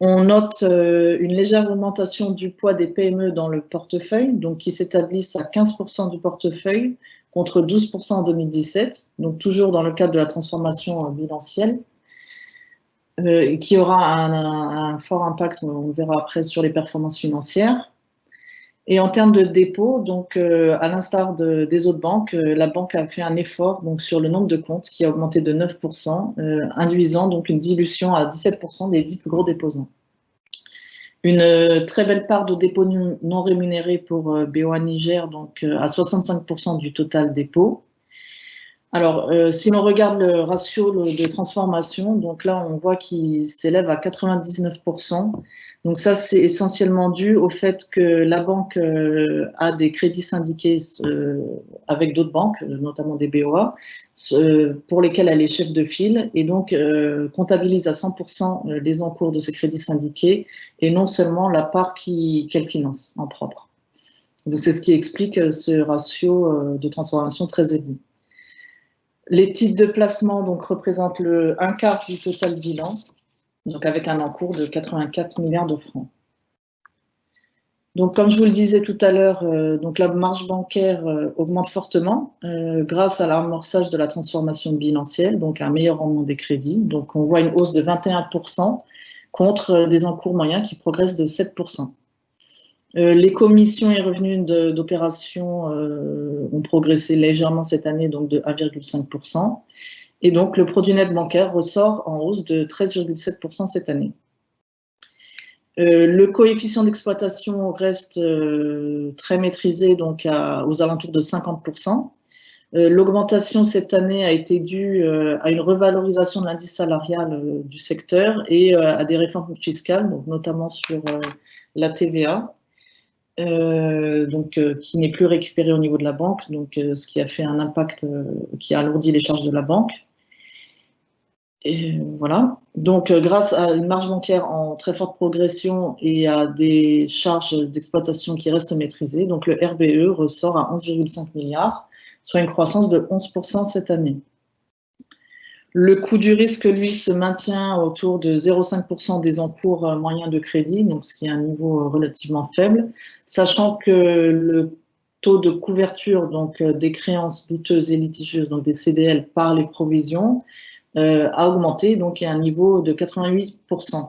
On note une légère augmentation du poids des PME dans le portefeuille, donc qui s'établissent à 15% du portefeuille contre 12% en 2017, donc toujours dans le cadre de la transformation bilancielle, qui aura un fort impact, on verra après, sur les performances financières. Et en termes de dépôts, donc à l'instar des autres banques, la banque a fait un effort donc, sur le nombre de comptes qui a augmenté de 9%, induisant donc une dilution à 17% des 10 plus gros déposants. Une très belle part de dépôts non rémunérés pour BOA Niger, donc à 65% du total dépôt. Alors, si l'on regarde le ratio de transformation, donc là, on voit qu'il s'élève à 99%. Donc ça, c'est essentiellement dû au fait que la banque a des crédits syndiqués avec d'autres banques, notamment des BOA, pour lesquels elle est chef de file, et donc comptabilise à 100% les encours de ces crédits syndiqués, et non seulement la part qu'elle finance en propre. Donc c'est ce qui explique ce ratio de transformation très élevé. Les titres de placement donc, représentent un quart du total bilan, donc avec un encours de 84 milliards de francs. Donc, comme je vous le disais tout à l'heure, donc la marge bancaire augmente fortement grâce à l'amorçage de la transformation bilancielle, donc un meilleur rendement des crédits. Donc, on voit une hausse de 21% contre des encours moyens qui progressent de 7%. Les commissions et revenus d'opération ont progressé légèrement cette année, donc de 1,5%. Et donc, le produit net bancaire ressort en hausse de 13,7% cette année. Le coefficient d'exploitation reste très maîtrisé, donc aux alentours de 50%. L'augmentation cette année a été due à une revalorisation de l'indice salarial du secteur et à des réformes fiscales, donc notamment sur la TVA. Qui n'est plus récupéré au niveau de la banque, donc ce qui a fait un impact qui a alourdi les charges de la banque. Et voilà. Donc, grâce à une marge bancaire en très forte progression et à des charges d'exploitation qui restent maîtrisées, donc le RBE ressort à 11,5 milliards, soit une croissance de 11% cette année. Le coût du risque, lui, se maintient autour de 0,5% des encours moyens de crédit, donc ce qui est un niveau relativement faible, sachant que le taux de couverture donc, des créances douteuses et litigieuses, donc des CDL par les provisions, a augmenté, donc il y a un niveau de 88%.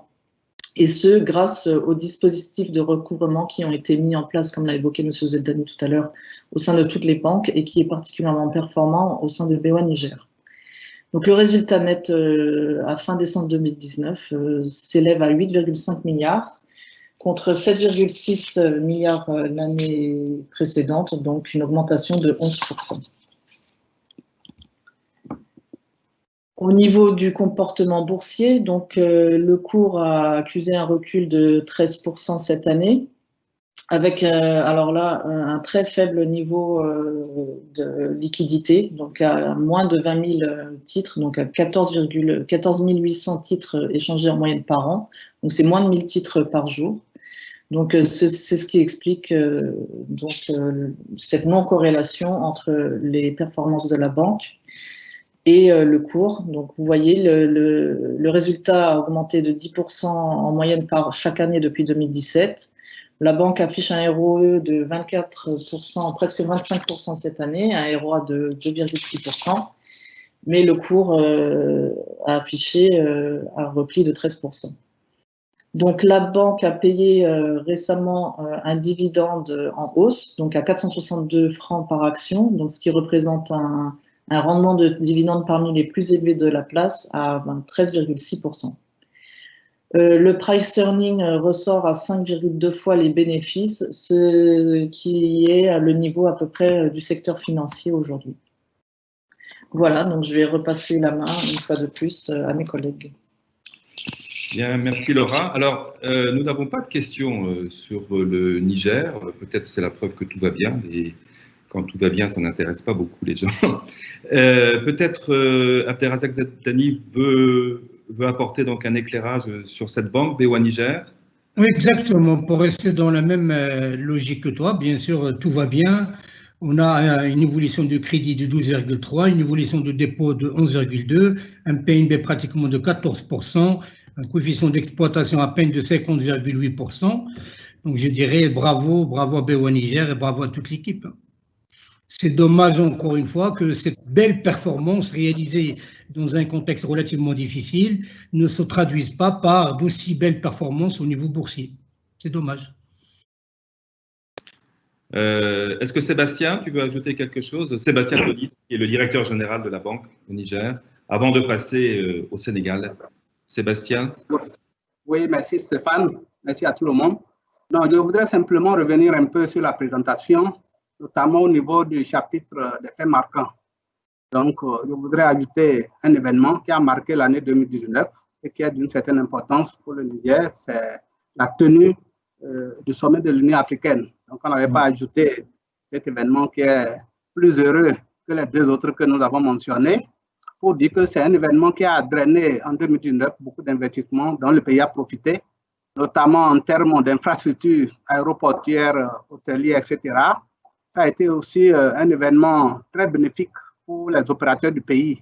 Et ce, grâce aux dispositifs de recouvrement qui ont été mis en place, comme l'a évoqué M. Zeldani tout à l'heure, au sein de toutes les banques et qui est particulièrement performant au sein de BOA Niger. Donc le résultat net à fin décembre 2019 s'élève à 8,5 milliards contre 7,6 milliards l'année précédente, donc une augmentation de 11%. Au niveau du comportement boursier, donc le cours a accusé un recul de 13% cette année, avec alors là un très faible niveau de liquidité, donc à moins de 20 000 titres, donc à 14 800 titres échangés en moyenne par an, donc c'est moins de 1000 titres par jour. Donc c'est ce qui explique cette non-corrélation entre les performances de la banque et le cours. Donc vous voyez, le résultat a augmenté de 10% en moyenne par chaque année depuis 2017. La banque affiche un ROE de 24%, presque 25% cette année, un ROA de 2,6%, mais le cours a affiché un repli de 13%. Donc la banque a payé récemment un dividende en hausse, donc à 462 francs par action, donc ce qui représente un rendement de dividende parmi les plus élevés de la place à 13,6%. Le price earning ressort à 5,2 fois les bénéfices, ce qui est le niveau à peu près du secteur financier aujourd'hui. Voilà, donc je vais repasser la main une fois de plus à mes collègues. Bien, merci Laura. Alors, nous n'avons pas de questions sur le Niger. Peut-être c'est la preuve que tout va bien. Et quand tout va bien, ça n'intéresse pas beaucoup les gens. Peut-être Abderrazak Zeldani veut apporter donc un éclairage sur cette banque, BOA Niger. Oui, exactement. Pour rester dans la même logique que toi, bien sûr, tout va bien. On a une évolution de crédit de 12,3, une évolution de dépôt de 11,2, un PNB pratiquement de 14%, un coefficient d'exploitation à peine de 50,8%. Donc je dirais bravo à BOA Niger et bravo à toute l'équipe. C'est dommage encore une fois que cette belle performance réalisée dans un contexte relativement difficile ne se traduise pas par d'aussi belles performances au niveau boursier. C'est dommage. Est-ce que Sébastien, tu veux ajouter quelque chose? Sébastien Tony, qui est le directeur général de la banque au Niger, avant de passer au Sénégal. Sébastien? Oui, merci Stéphane, merci à tout le monde. Donc, je voudrais simplement revenir un peu sur la présentation, notamment au niveau du chapitre des faits marquants. Donc, je voudrais ajouter un événement qui a marqué l'année 2019 et qui est d'une certaine importance pour le Niger, c'est la tenue du sommet de l'Union africaine. Donc, on n'avait pas ajouté cet événement qui est plus heureux que les deux autres que nous avons mentionnés, pour dire que c'est un événement qui a drainé en 2019 beaucoup d'investissements dont le pays a profité, notamment en termes d'infrastructures aéroportuaires, hôtelières, etc. Ça a été aussi un événement très bénéfique pour les opérateurs du pays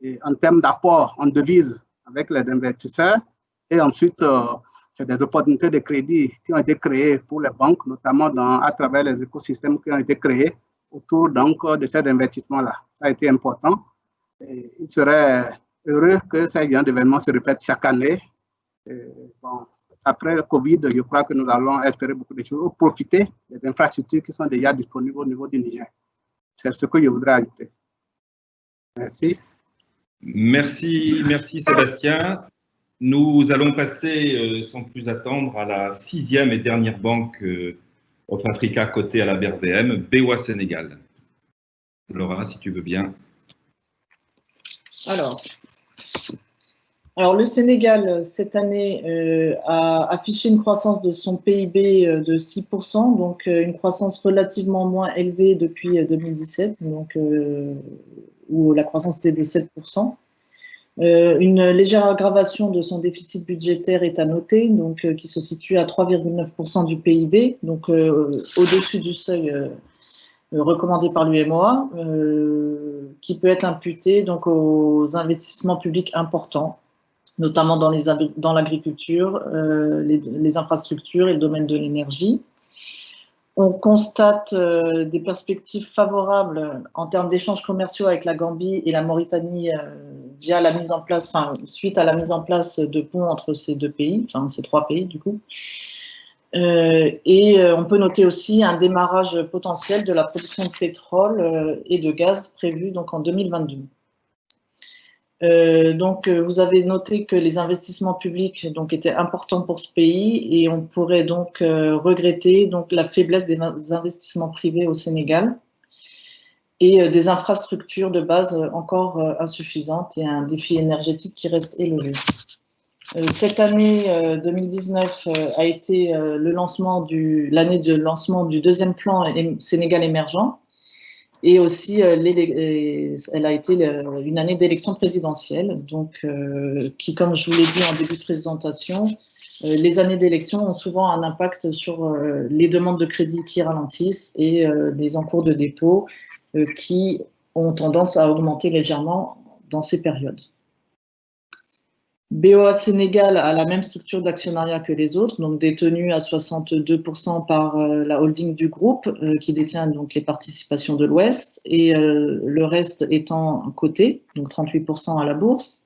et en termes d'apport en devises avec les investisseurs. Et ensuite, c'est des opportunités de crédit qui ont été créées pour les banques, notamment à travers les écosystèmes qui ont été créés autour donc, de ces investissements-là. Ça a été important. Et il serait heureux que ce genre d'événements se répètent chaque année. Et bon, après le Covid, je crois que nous allons espérer beaucoup de choses, profiter des infrastructures qui sont déjà disponibles au niveau du Niger. C'est ce que je voudrais ajouter. Merci. Merci Sébastien. Nous allons passer, sans plus attendre, à la 6e et dernière banque of Africa cotée à la BRVM, BOA Sénégal. Laura, si tu veux bien. Alors le Sénégal, cette année, a affiché une croissance de son PIB de 6%, donc une croissance relativement moins élevée depuis 2017, donc, où la croissance était de 7%. Une légère aggravation de son déficit budgétaire est à noter, donc, qui se situe à 3,9% du PIB, donc au-dessus du seuil recommandé par l'UMOA, qui peut être imputé donc, aux investissements publics importants, notamment dans l'agriculture, les infrastructures et le domaine de l'énergie. On constate des perspectives favorables en termes d'échanges commerciaux avec la Gambie et la Mauritanie via la mise en place, suite à la mise en place de ponts entre ces deux pays, ces trois pays du coup. Et on peut noter aussi un démarrage potentiel de la production de pétrole et de gaz prévu donc en 2022. Donc, vous avez noté que les investissements publics donc, étaient importants pour ce pays et on pourrait donc regretter donc, la faiblesse des investissements privés au Sénégal et des infrastructures de base encore insuffisantes et un défi énergétique qui reste élevé. Cette année 2019 a été l'année de lancement du deuxième plan Sénégal émergent. Et aussi, elle a été une année d'élection présidentielle, donc, qui, comme je vous l'ai dit en début de présentation, les années d'élection ont souvent un impact sur les demandes de crédit qui ralentissent et les encours de dépôt qui ont tendance à augmenter légèrement dans ces périodes. BOA Sénégal a la même structure d'actionnariat que les autres, donc détenue à 62% par la holding du groupe qui détient donc les participations de l'Ouest et le reste étant coté, donc 38% à la bourse.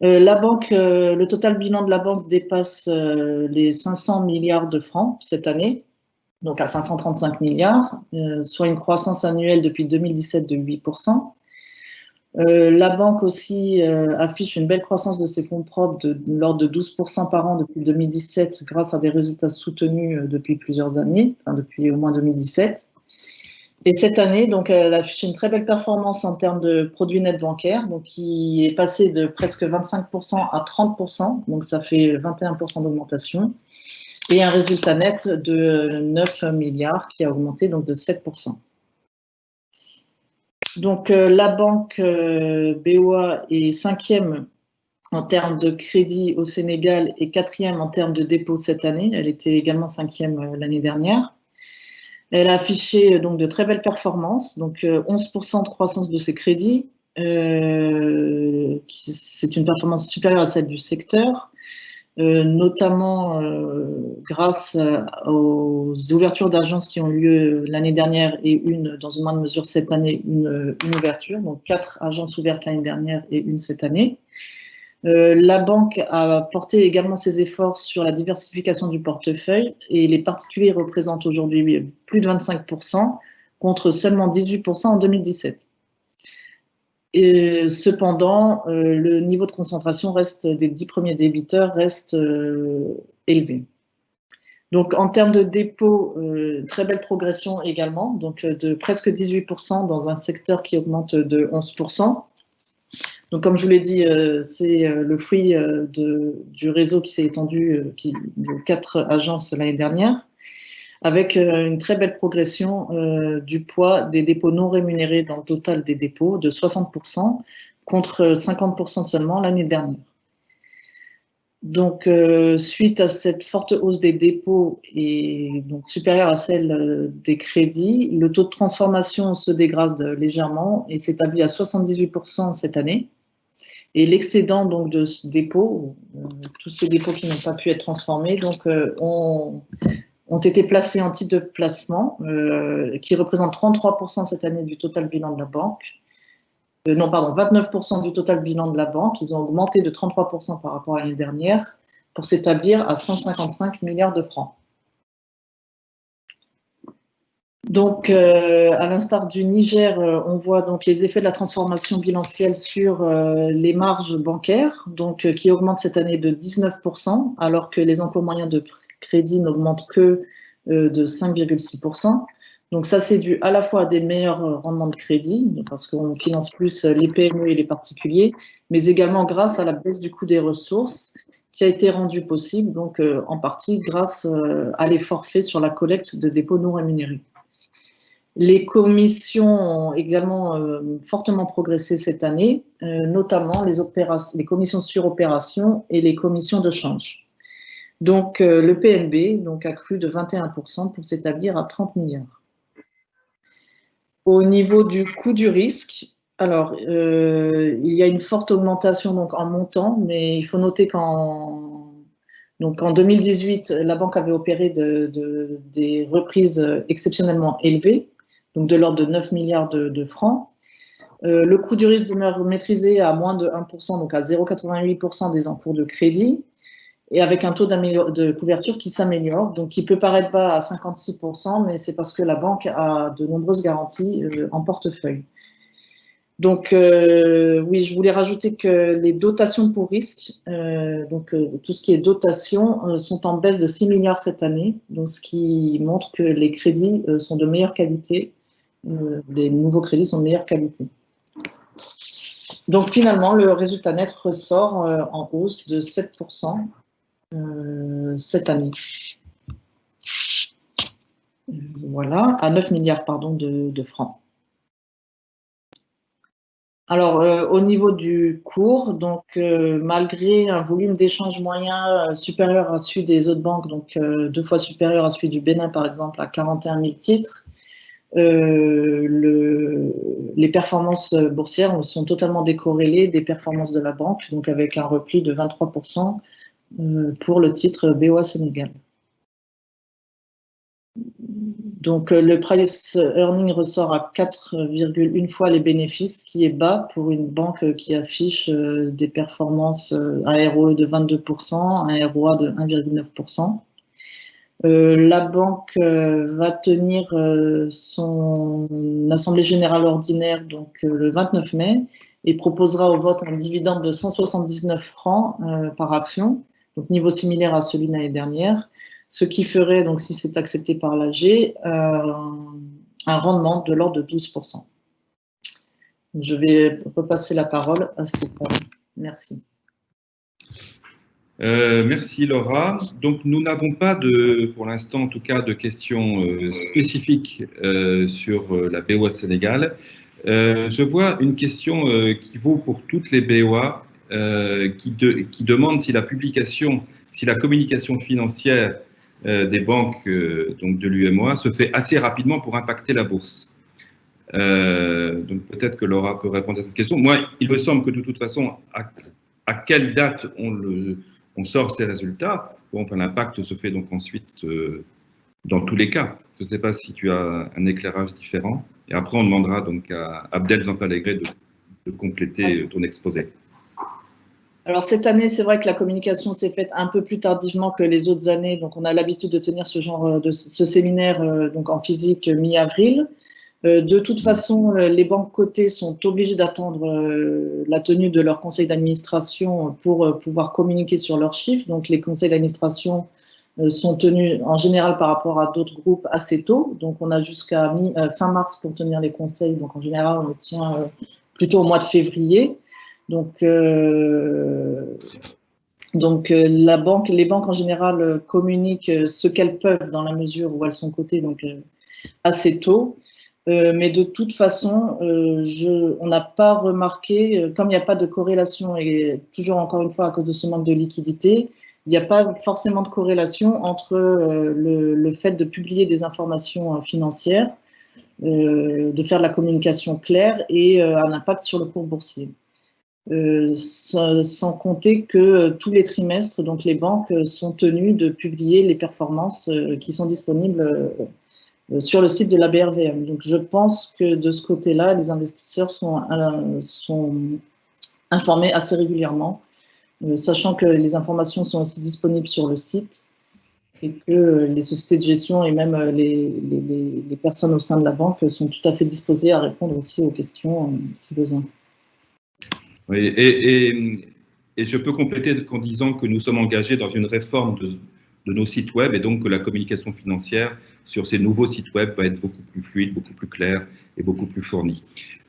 La banque, le total bilan de la banque dépasse les 500 milliards de francs cette année, donc à 535 milliards, soit une croissance annuelle depuis 2017 de 8%. La banque aussi affiche une belle croissance de ses fonds propres de l'ordre de 12% par an depuis 2017 grâce à des résultats soutenus depuis plusieurs années, depuis au moins 2017. Et cette année, donc, elle affiche une très belle performance en termes de produits nets bancaires, donc, qui est passé de presque 25% à 30%, donc ça fait 21% d'augmentation, et un résultat net de 9 milliards qui a augmenté donc, de 7%. Donc, la banque BOA est 5e en termes de crédit au Sénégal et 4e en termes de dépôt cette année. Elle était également 5e l'année dernière. Elle a affiché donc de très belles performances, donc 11% de croissance de ses crédits, c'est une performance supérieure à celle du secteur, notamment grâce aux ouvertures d'agences qui ont eu lieu l'année dernière et dans une moindre mesure cette année, une ouverture, donc 4 agences ouvertes l'année dernière et une cette année. La banque a porté également ses efforts sur la diversification du portefeuille et les particuliers représentent aujourd'hui plus de 25% contre seulement 18% en 2017. Et cependant, le niveau de concentration des 10 premiers débiteurs reste élevé. Donc en termes de dépôts, très belle progression également, donc de presque 18% dans un secteur qui augmente de 11%. Donc, comme je vous l'ai dit, c'est le fruit du réseau qui s'est étendu de 4 agences l'année dernière, avec une très belle progression du poids des dépôts non rémunérés dans le total des dépôts de 60% contre 50% seulement l'année dernière. Donc, suite à cette forte hausse des dépôts et donc supérieure à celle des crédits, le taux de transformation se dégrade légèrement et s'établit à 78% cette année. Et l'excédent donc de ce dépôt, tous ces dépôts qui n'ont pas pu être transformés, donc ont été placés en titre de placement, qui représente 33% cette année du total bilan de la banque. Non, pardon, 29% du total bilan de la banque. Ils ont augmenté de 33% par rapport à l'année dernière pour s'établir à 155 milliards de francs. Donc, à l'instar du Niger, on voit donc les effets de la transformation bilancielle sur les marges bancaires, donc qui augmentent cette année de 19%, alors que les encours moyens de crédit n'augmentent que de 5,6%. Donc ça, c'est dû à la fois à des meilleurs rendements de crédit, parce qu'on finance plus les PME et les particuliers, mais également grâce à la baisse du coût des ressources, qui a été rendue possible, donc en partie grâce à l'effort fait sur la collecte de dépôts non rémunérés. Les commissions ont également fortement progressé cette année, notamment les commissions sur opération et les commissions de change. Donc le PNB donc, a cru de 21% pour s'établir à 30 milliards. Au niveau du coût du risque, alors il y a une forte augmentation donc, en montant, mais il faut noter qu'en 2018, la banque avait opéré des reprises exceptionnellement élevées, donc de l'ordre de 9 milliards de francs. Le coût du risque demeure maîtrisé à moins de 1%, donc à 0,88% des encours de crédit, et avec un taux de couverture qui s'améliore, donc qui peut paraître bas à 56%, mais c'est parce que la banque a de nombreuses garanties en portefeuille. Donc, oui, je voulais rajouter que les dotations pour risque, tout ce qui est dotation, sont en baisse de 6 milliards cette année, donc ce qui montre que les crédits sont de meilleure qualité, les nouveaux crédits sont de meilleure qualité. Donc, finalement, le résultat net ressort en hausse de 7% cette année. Voilà, à 9 milliards pardon, de francs. Alors, au niveau du cours, donc malgré un volume d'échange moyen supérieur à celui des autres banques, donc 2 fois supérieur à celui du Bénin par exemple, à 41 000 titres, les performances boursières sont totalement décorrélées des performances de la banque, donc avec un repli de 23% pour le titre BOA Sénégal. Donc, le price earning ressort à 4,1 fois les bénéfices, qui est bas pour une banque qui affiche des performances, un ROE de 22%, un ROA de 1,9%. La banque va tenir son assemblée générale ordinaire donc, le 29 mai et proposera au vote un dividende de 179 francs par action, donc niveau similaire à celui de l'année dernière. Ce qui ferait, donc, si c'est accepté par l'AG, un rendement de l'ordre de 12%. Je vais repasser la parole à Stéphane. Merci. Merci Laura. Donc nous n'avons pas pour l'instant en tout cas de questions spécifiques sur la BOA Sénégal. Je vois une question qui vaut pour toutes les BOA qui demande si la communication financière des banques donc de l'UEMOA se fait assez rapidement pour impacter la bourse. Donc peut-être que Laura peut répondre à cette question. Moi, il me semble que de toute façon, à quelle date on sort ces résultats, bon, enfin, l'impact se fait donc ensuite dans tous les cas. Je ne sais pas si tu as un éclairage différent. Et après, on demandera donc à Abdel Zampalagré de compléter ton exposé. Alors cette année, c'est vrai que la communication s'est faite un peu plus tardivement que les autres années. Donc on a l'habitude de tenir ce séminaire donc en physique mi-avril. De toute façon, les banques cotées sont obligées d'attendre la tenue de leur conseil d'administration pour pouvoir communiquer sur leurs chiffres. Donc les conseils d'administration sont tenus en général par rapport à d'autres groupes assez tôt. Donc on a jusqu'à fin mars pour tenir les conseils. Donc en général, on les tient plutôt au mois de février. Donc les banques en général communiquent ce qu'elles peuvent dans la mesure où elles sont cotées, donc assez tôt. Mais de toute façon, on n'a pas remarqué, comme il n'y a pas de corrélation, et toujours encore une fois à cause de ce manque de liquidité, il n'y a pas forcément de corrélation entre le fait de publier des informations financières, de faire de la communication claire et un impact sur le cours boursier. Sans compter que tous les trimestres, donc les banques sont tenues de publier les performances qui sont disponibles sur le site de la BRVM. Donc je pense que de ce côté-là, les investisseurs sont informés assez régulièrement, sachant que les informations sont aussi disponibles sur le site et que les sociétés de gestion et même les personnes au sein de la banque sont tout à fait disposées à répondre aussi aux questions si besoin. Oui, et je peux compléter en disant que nous sommes engagés dans une réforme de nos sites web et donc que la communication financière sur ces nouveaux sites web va être beaucoup plus fluide, beaucoup plus claire et beaucoup plus fournie.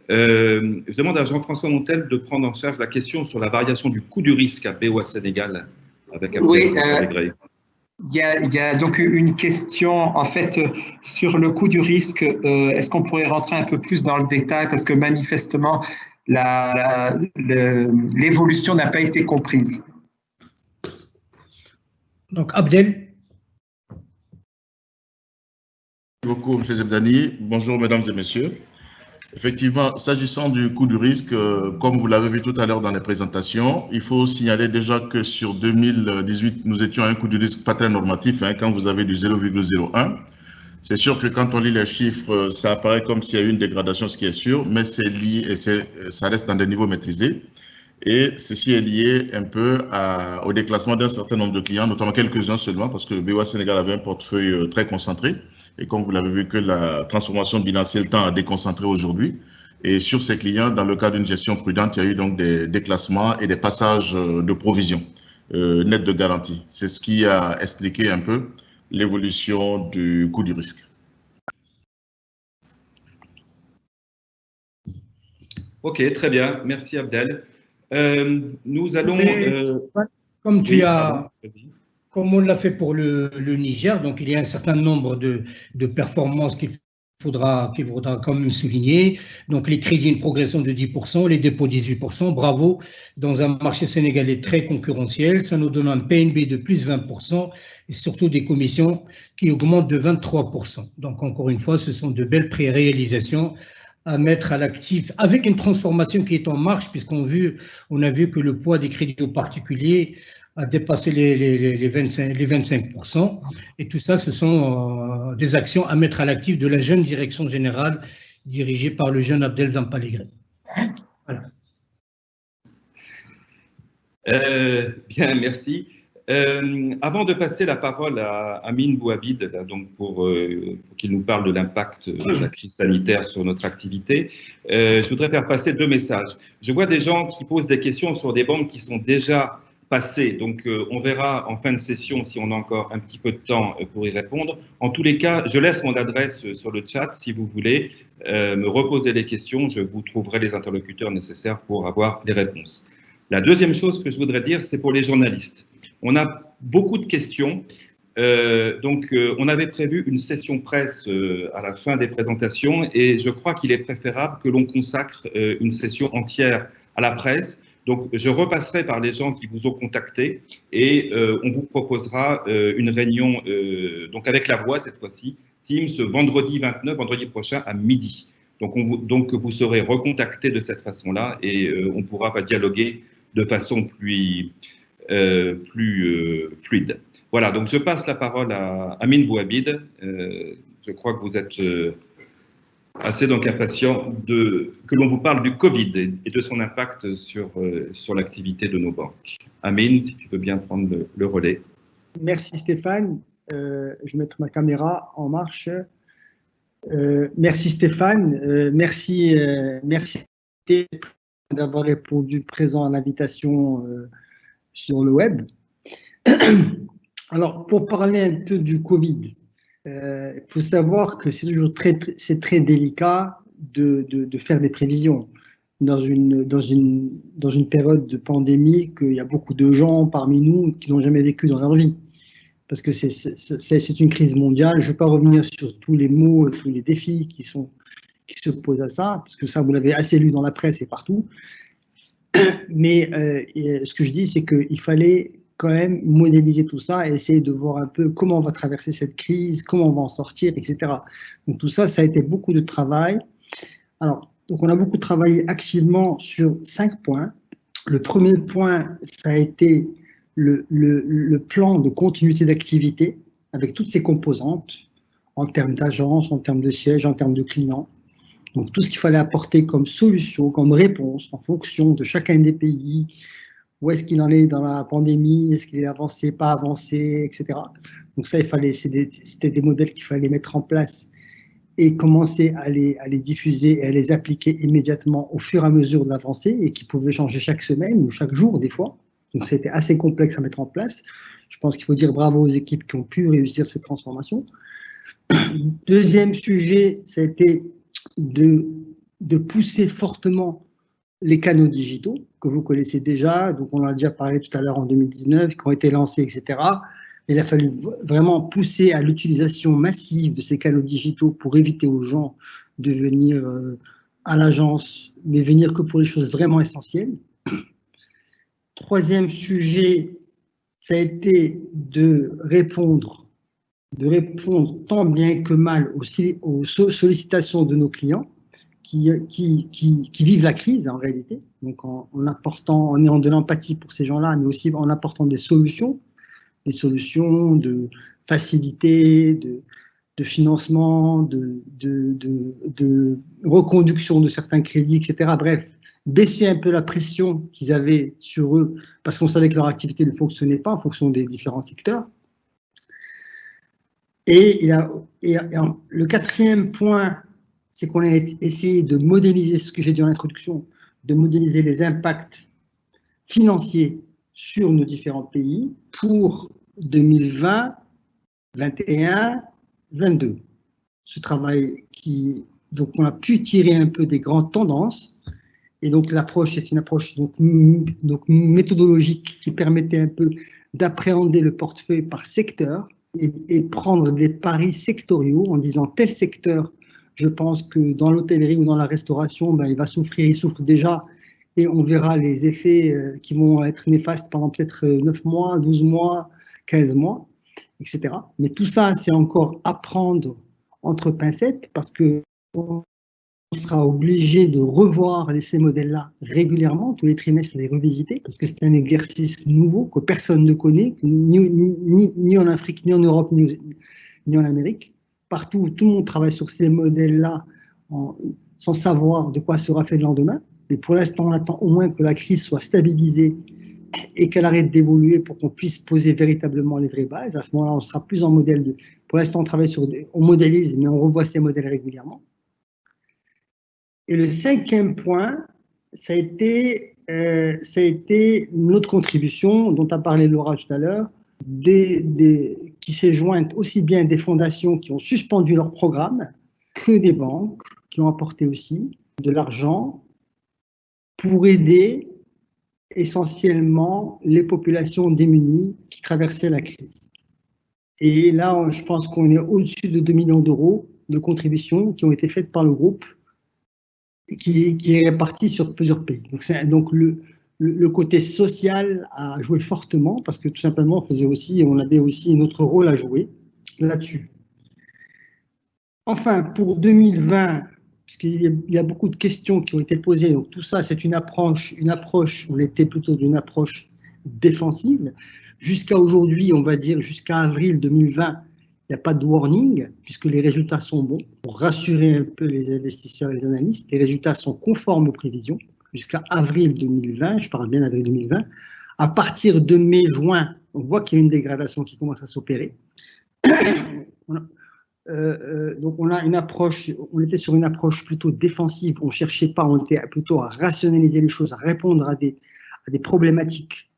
Je demande à Jean-François Montel de prendre en charge la question sur la variation du coût du risque à BOA Sénégal avec Abdel. Oui, il y a donc une question en fait sur le coût du risque. Est-ce qu'on pourrait rentrer un peu plus dans le détail parce que manifestement l'évolution n'a pas été comprise. Donc, Abdel. Merci beaucoup, M. Zebdani. Bonjour, mesdames et messieurs. Effectivement, s'agissant du coût du risque, comme vous l'avez vu tout à l'heure dans les présentations, il faut signaler déjà que sur 2018, nous étions à un coût du risque pas très normatif, quand vous avez du 0,01. C'est sûr que quand on lit les chiffres, ça apparaît comme s'il y a eu une dégradation, ce qui est sûr, mais c'est lié et ça reste dans des niveaux maîtrisés. Et ceci est lié un peu au déclassement d'un certain nombre de clients, notamment quelques-uns seulement, parce que BOA Sénégal avait un portefeuille très concentré. Et comme vous l'avez vu, que la transformation bilancielle tend à déconcentrer aujourd'hui. Et sur ces clients, dans le cas d'une gestion prudente, il y a eu donc des déclassements et des passages de provisions nettes de garantie. C'est ce qui a expliqué un peu l'évolution du coût du risque. Ok, très bien. Merci Abdel. Nous allons… Comme on l'a fait pour le Niger, donc il y a un certain nombre de performances qu'il faudra quand même souligner. Donc les crédits, une progression de 10%, les dépôts 18%, bravo, dans un marché sénégalais très concurrentiel, ça nous donne un PNB de plus 20% et surtout des commissions qui augmentent de 23%. Donc encore une fois, ce sont de belles réalisations à mettre à l'actif avec une transformation qui est en marche puisqu'on a vu que le poids des crédits aux particuliers a dépassé les 25%. Et tout ça, ce sont des actions à mettre à l'actif de la jeune direction générale dirigée par le jeune Abdel Zampalagré. Voilà. Bien, merci. Avant de passer la parole à Amine Bouabid, donc pour qu'il nous parle de l'impact de la crise sanitaire sur notre activité, je voudrais faire passer deux messages. Je vois des gens qui posent des questions sur des banques qui sont déjà passées, donc on verra en fin de session si on a encore un petit peu de temps pour y répondre. En tous les cas, je laisse mon adresse sur le chat si vous voulez me reposer les questions, je vous trouverai les interlocuteurs nécessaires pour avoir les réponses. La deuxième chose que je voudrais dire, c'est pour les journalistes. On a beaucoup de questions, on avait prévu une session presse à la fin des présentations et je crois qu'il est préférable que l'on consacre une session entière à la presse, Donc, je repasserai par les gens qui vous ont contacté et on vous proposera une réunion, donc avec la voix cette fois-ci, Teams, ce vendredi 29, vendredi prochain à midi. Donc, vous serez recontacté de cette façon-là et on pourra dialoguer de façon plus fluide. Voilà, donc je passe la parole à Amine Bouhabid. Je crois que vous êtes assez donc impatient que l'on vous parle du Covid et de son impact sur l'activité de nos banques. Amine, si tu veux bien prendre le relais. Merci Stéphane. Je vais mettre ma caméra en marche. Merci Stéphane. Merci d'avoir répondu présent à l'invitation sur le web. Alors, pour parler un peu du Covid, il faut savoir que c'est toujours très délicat de faire des prévisions. Dans une période de pandémie, qu'il y a beaucoup de gens parmi nous qui n'ont jamais vécu dans leur vie. Parce que c'est une crise mondiale. Je ne vais pas revenir sur tous les mots, tous les défis qui se posent à ça, parce que ça, vous l'avez assez lu dans la presse et partout. Mais ce que je dis, c'est qu'il fallait quand même modéliser tout ça et essayer de voir un peu comment on va traverser cette crise, comment on va en sortir, etc. Donc tout ça, ça a été beaucoup de travail. Alors, donc on a beaucoup travaillé activement sur 5 points. Le premier point, ça a été le plan de continuité d'activité avec toutes ses composantes en termes d'agence, en termes de siège, en termes de clients. Donc tout ce qu'il fallait apporter comme solution, comme réponse en fonction de chacun des pays, où est-ce qu'il en est dans la pandémie, est-ce qu'il est avancé, pas avancé, etc. Donc ça, c'était des modèles qu'il fallait mettre en place et commencer à les diffuser et à les appliquer immédiatement au fur et à mesure de l'avancée et qui pouvaient changer chaque semaine ou chaque jour des fois. Donc c'était assez complexe à mettre en place. Je pense qu'il faut dire bravo aux équipes qui ont pu réussir cette transformation. Deuxième sujet, ça a été de pousser fortement les canaux digitaux que vous connaissez déjà, donc on en a déjà parlé tout à l'heure en 2019, qui ont été lancés, etc. Il a fallu vraiment pousser à l'utilisation massive de ces canaux digitaux pour éviter aux gens de venir à l'agence, mais venir que pour les choses vraiment essentielles. Troisième sujet, ça a été de répondre tant bien que mal aux sollicitations de nos clients qui vivent la crise en réalité, donc en ayant de l'empathie pour ces gens-là, mais aussi en apportant des solutions de facilité, de financement, de reconduction de certains crédits, etc. Bref, baisser un peu la pression qu'ils avaient sur eux, parce qu'on savait que leur activité ne fonctionnait pas en fonction des différents secteurs. Et le quatrième point, c'est qu'on a essayé de modéliser ce que j'ai dit en introduction, de modéliser les impacts financiers sur nos différents pays pour 2020, 2021, 2022. Ce travail donc on a pu tirer un peu des grandes tendances, et donc l'approche est une approche donc méthodologique qui permettait un peu d'appréhender le portefeuille par secteur et prendre des paris sectoriaux en disant tel secteur, je pense que dans l'hôtellerie ou dans la restauration, ben, il souffre déjà, et on verra les effets qui vont être néfastes pendant peut-être 9 mois, 12 mois, 15 mois, etc. Mais tout ça, c'est encore à prendre entre pincettes parce qu'on sera obligé de revoir ces modèles-là régulièrement, tous les trimestres, les revisiter, parce que c'est un exercice nouveau que personne ne connaît, ni en Afrique, ni en Europe, ni en Amérique. Partout, tout le monde travaille sur ces modèles-là sans savoir de quoi sera fait le lendemain. Mais pour l'instant, on attend au moins que la crise soit stabilisée et qu'elle arrête d'évoluer pour qu'on puisse poser véritablement les vraies bases. À ce moment-là, on sera plus en modèle Pour l'instant, on travaille on modélise, mais on revoit ces modèles régulièrement. Et le cinquième point, ça a été notre contribution, dont a parlé Laura tout à l'heure, qui s'est jointe aussi bien des fondations qui ont suspendu leur programme que des banques qui ont apporté aussi de l'argent pour aider essentiellement les populations démunies qui traversaient la crise. Et là, je pense qu'on est au-dessus de 2 millions d'euros de contributions qui ont été faites par le groupe et qui est réparti sur plusieurs pays. Donc le côté social a joué fortement parce que tout simplement, on avait aussi notre rôle à jouer là-dessus. Enfin, pour 2020, parce qu'il y a beaucoup de questions qui ont été posées, donc tout ça, c'est une approche, on était plutôt d'une approche défensive. Jusqu'à aujourd'hui, on va dire jusqu'à avril 2020, il n'y a pas de warning, puisque les résultats sont bons. Pour rassurer un peu les investisseurs et les analystes, les résultats sont conformes aux prévisions jusqu'à avril 2020, je parle bien d'avril 2020. À partir de mai-juin, on voit qu'il y a une dégradation qui commence à s'opérer. Donc on a une approche, on était sur une approche plutôt défensive, on cherchait pas, on était plutôt à rationaliser les choses, à répondre à des problématiques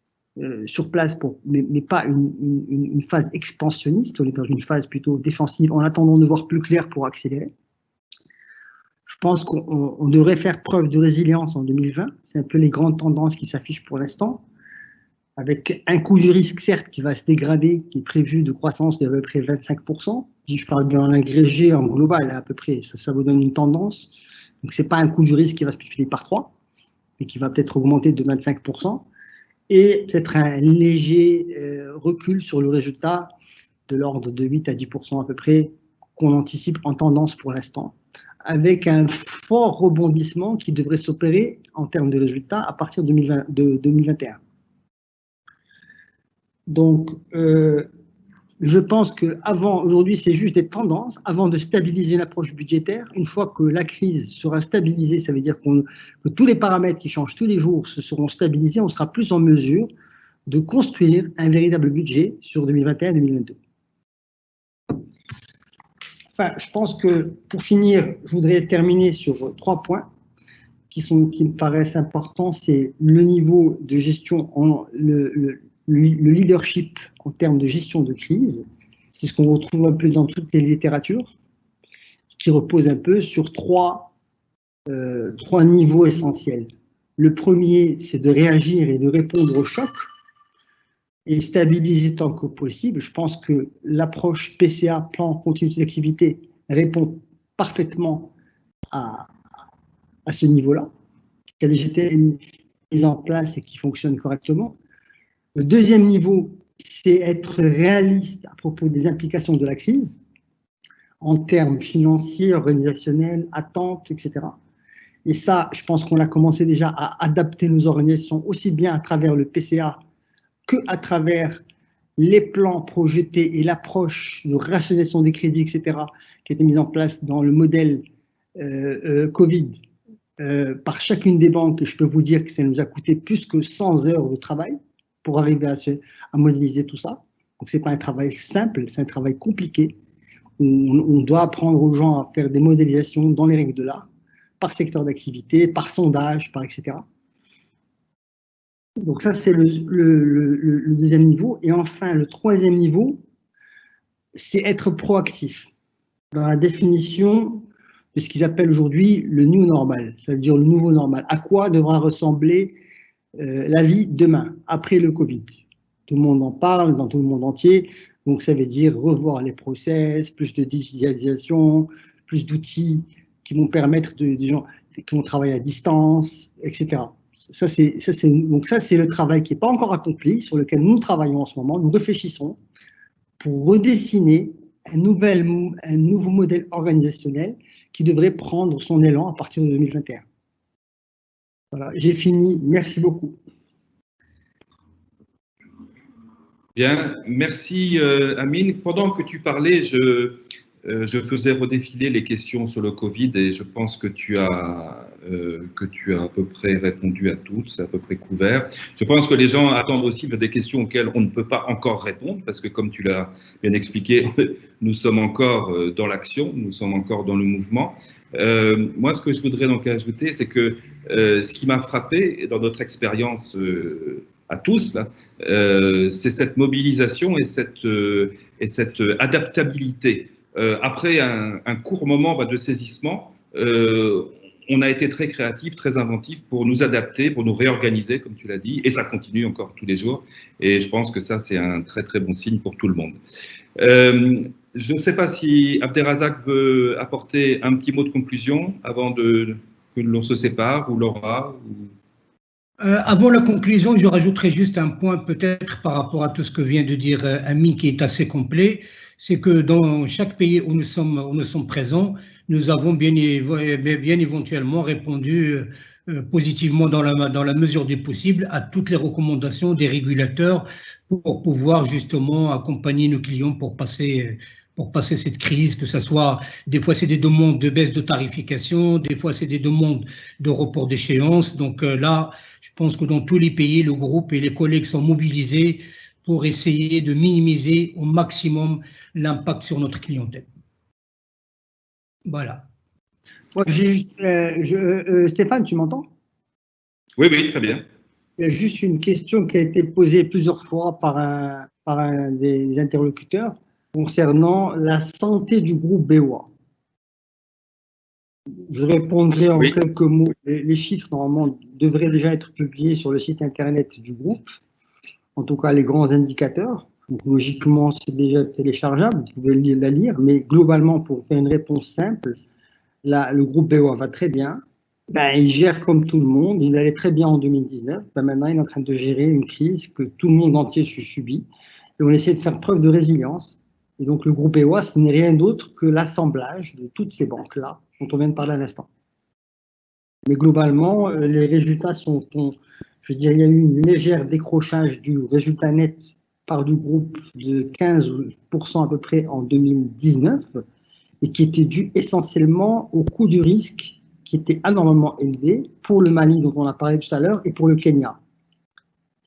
sur place, mais pas une phase expansionniste, on est dans une phase plutôt défensive en attendant de voir plus clair pour accélérer. Je pense qu'on devrait faire preuve de résilience en 2020, c'est un peu les grandes tendances qui s'affichent pour l'instant, avec un coût du risque certes qui va se dégrader, qui est prévu de croissance de à peu près 25%. Si je parle bien en agrégé, en global, à peu près, ça vous donne une tendance. Donc, ce n'est pas un coût du risque qui va se multiplier par 3, mais qui va peut-être augmenter de 25%. Et peut-être un léger recul sur le résultat de l'ordre de 8 à 10% à peu près, qu'on anticipe en tendance pour l'instant, avec un fort rebondissement qui devrait s'opérer en termes de résultats à partir de 2021. Donc, je pense qu'aujourd'hui, c'est juste des tendances, avant de stabiliser l'approche budgétaire. Une fois que la crise sera stabilisée, ça veut dire que tous les paramètres qui changent tous les jours se seront stabilisés, on sera plus en mesure de construire un véritable budget sur 2021-2022. Enfin, je pense que, pour finir, je voudrais terminer sur 3 points qui me paraissent importants. C'est le niveau de gestion, le leadership en termes de gestion de crise. C'est ce qu'on retrouve un peu dans toutes les littératures, qui repose un peu sur trois niveaux essentiels. Le premier, c'est de réagir et de répondre au choc et stabiliser tant que possible. Je pense que l'approche PCA, plan continuité d'activité, répond parfaitement à ce niveau-là, qui a déjà été mise en place et qui fonctionne correctement. Le deuxième niveau, c'est être réaliste à propos des implications de la crise, en termes financiers, organisationnels, attentes, etc. Et ça, je pense qu'on a commencé déjà à adapter nos organisations aussi bien à travers le PCA qu'à travers les plans projetés et l'approche de rationalisation des crédits, etc., qui a été mise en place dans le modèle Covid par chacune des banques. Je peux vous dire que ça nous a coûté plus que 100 heures de travail pour arriver à modéliser tout ça. Donc, ce n'est pas un travail simple, c'est un travail compliqué. On doit apprendre aux gens à faire des modélisations dans les règles de l'art, par secteur d'activité, par sondage, par etc. Donc ça, c'est le deuxième niveau. Et enfin, le troisième niveau, c'est être proactif dans la définition de ce qu'ils appellent aujourd'hui le new normal, c'est-à-dire le nouveau normal. À quoi devra ressembler la vie demain, après le Covid? Tout le monde en parle dans tout le monde entier. Donc, ça veut dire revoir les process, plus de digitalisation, plus d'outils qui vont permettre des gens qui vont travailler à distance, etc. Donc, ça, c'est le travail qui n'est pas encore accompli, sur lequel nous travaillons en ce moment. Nous réfléchissons pour redessiner un nouveau modèle organisationnel qui devrait prendre son élan à partir de 2021. Voilà, j'ai fini. Merci beaucoup. Bien, merci Amine. Pendant que tu parlais, je faisais redéfiler les questions sur le Covid et je pense que tu as à peu près répondu à toutes, c'est à peu près couvert. Je pense que les gens attendent aussi des questions auxquelles on ne peut pas encore répondre parce que comme tu l'as bien expliqué, nous sommes encore dans l'action, nous sommes encore dans le mouvement. Moi, ce que je voudrais donc ajouter, c'est que ce qui m'a frappé dans notre expérience à tous, c'est cette mobilisation et cette adaptabilité. Après un court moment de saisissement, on a été très créatifs, très inventifs pour nous adapter, pour nous réorganiser, comme tu l'as dit, et ça continue encore tous les jours. Et je pense que ça, c'est un très, très bon signe pour tout le monde. Je ne sais pas si Abderrazak veut apporter un petit mot de conclusion avant que l'on se sépare, ou Laura ou... Avant la conclusion, je rajouterai juste un point peut-être par rapport à tout ce que vient de dire Ami, qui est assez complet. C'est que dans chaque pays où nous sommes présents, nous avons bien éventuellement répondu positivement dans la mesure du possible à toutes les recommandations des régulateurs pour pouvoir justement accompagner nos clients pour passer cette crise, que ce soit, des fois c'est des demandes de baisse de tarification, des fois c'est des demandes de report d'échéance. Donc là, je pense que dans tous les pays, le groupe et les collègues sont mobilisés pour essayer de minimiser au maximum l'impact sur notre clientèle. Voilà. Stéphane, tu m'entends? Oui, oui, très bien. Il y a juste une question qui a été posée plusieurs fois par un des interlocuteurs concernant la santé du groupe BOA. Je répondrai en quelques mots. Les chiffres, normalement, devraient déjà être publiés sur le site internet du groupe, en tout cas les grands indicateurs. Donc, logiquement, c'est déjà téléchargeable, vous pouvez la lire, mais globalement, pour faire une réponse simple, le groupe BOA va très bien. Il gère comme tout le monde, il allait très bien en 2019. Maintenant, il est en train de gérer une crise que tout le monde entier subit. Et on essaie de faire preuve de résilience. Et donc, le groupe BOA, ce n'est rien d'autre que l'assemblage de toutes ces banques-là dont on vient de parler à l'instant. Mais globalement, les résultats sont, je dirais, il y a eu un léger décrochage du résultat net par du groupe de 15% à peu près en 2019 et qui était dû essentiellement au coût du risque qui était anormalement élevé pour le Mali dont on a parlé tout à l'heure et pour le Kenya.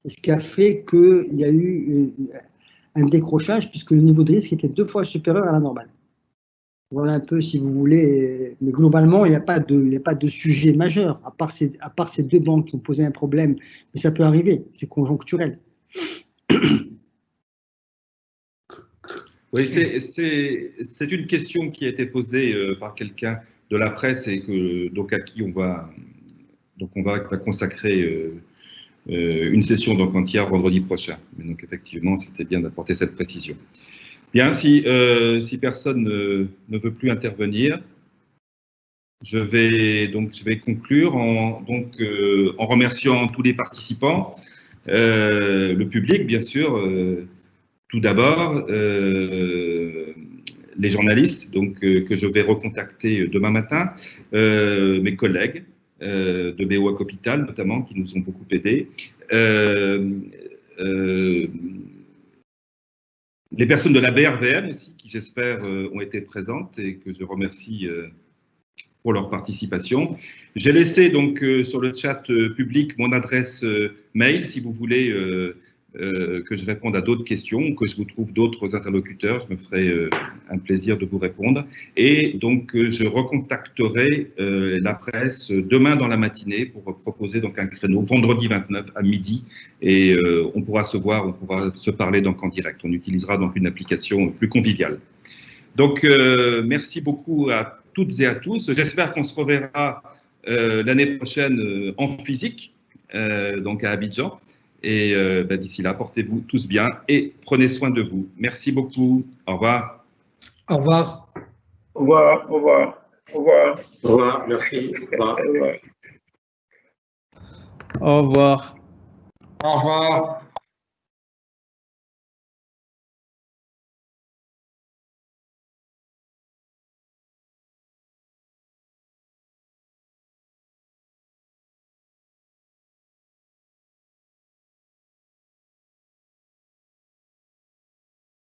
Ce qui a fait qu'il y a eu un décrochage puisque le niveau de risque était 2 fois supérieur à la normale. Voilà un peu si vous voulez, mais globalement il n'y a pas de sujet majeur à part ces 2 banques qui ont posé un problème, mais ça peut arriver, c'est conjoncturel. Oui, c'est une question qui a été posée par quelqu'un de la presse et à qui on va consacrer une session entière vendredi prochain. Mais donc effectivement, c'était bien d'apporter cette précision. Bien, si personne ne veut plus intervenir, je vais conclure en remerciant tous les participants, le public bien sûr, tout d'abord les journalistes que je vais recontacter demain matin, mes collègues de BOA Capital notamment qui nous ont beaucoup aidés, les personnes de la BRVM aussi, qui j'espère ont été présentes et que je remercie pour leur participation. J'ai laissé donc sur le chat public mon adresse mail, si vous voulez que je réponde à d'autres questions ou que je vous trouve d'autres interlocuteurs, je me ferai un plaisir de vous répondre. Et donc je recontacterai la presse demain dans la matinée pour proposer donc un créneau vendredi 29 à midi et on pourra se voir, on pourra se parler donc en direct. On utilisera donc une application plus conviviale. Donc merci beaucoup à toutes et à tous. J'espère qu'on se reverra l'année prochaine en physique, donc à Abidjan. Et d'ici là, portez-vous tous bien et prenez soin de vous. Merci beaucoup. Au revoir. Au revoir. Au revoir. Au revoir. Au revoir. Au revoir. Merci. Au revoir. Au revoir. Au revoir. Au revoir.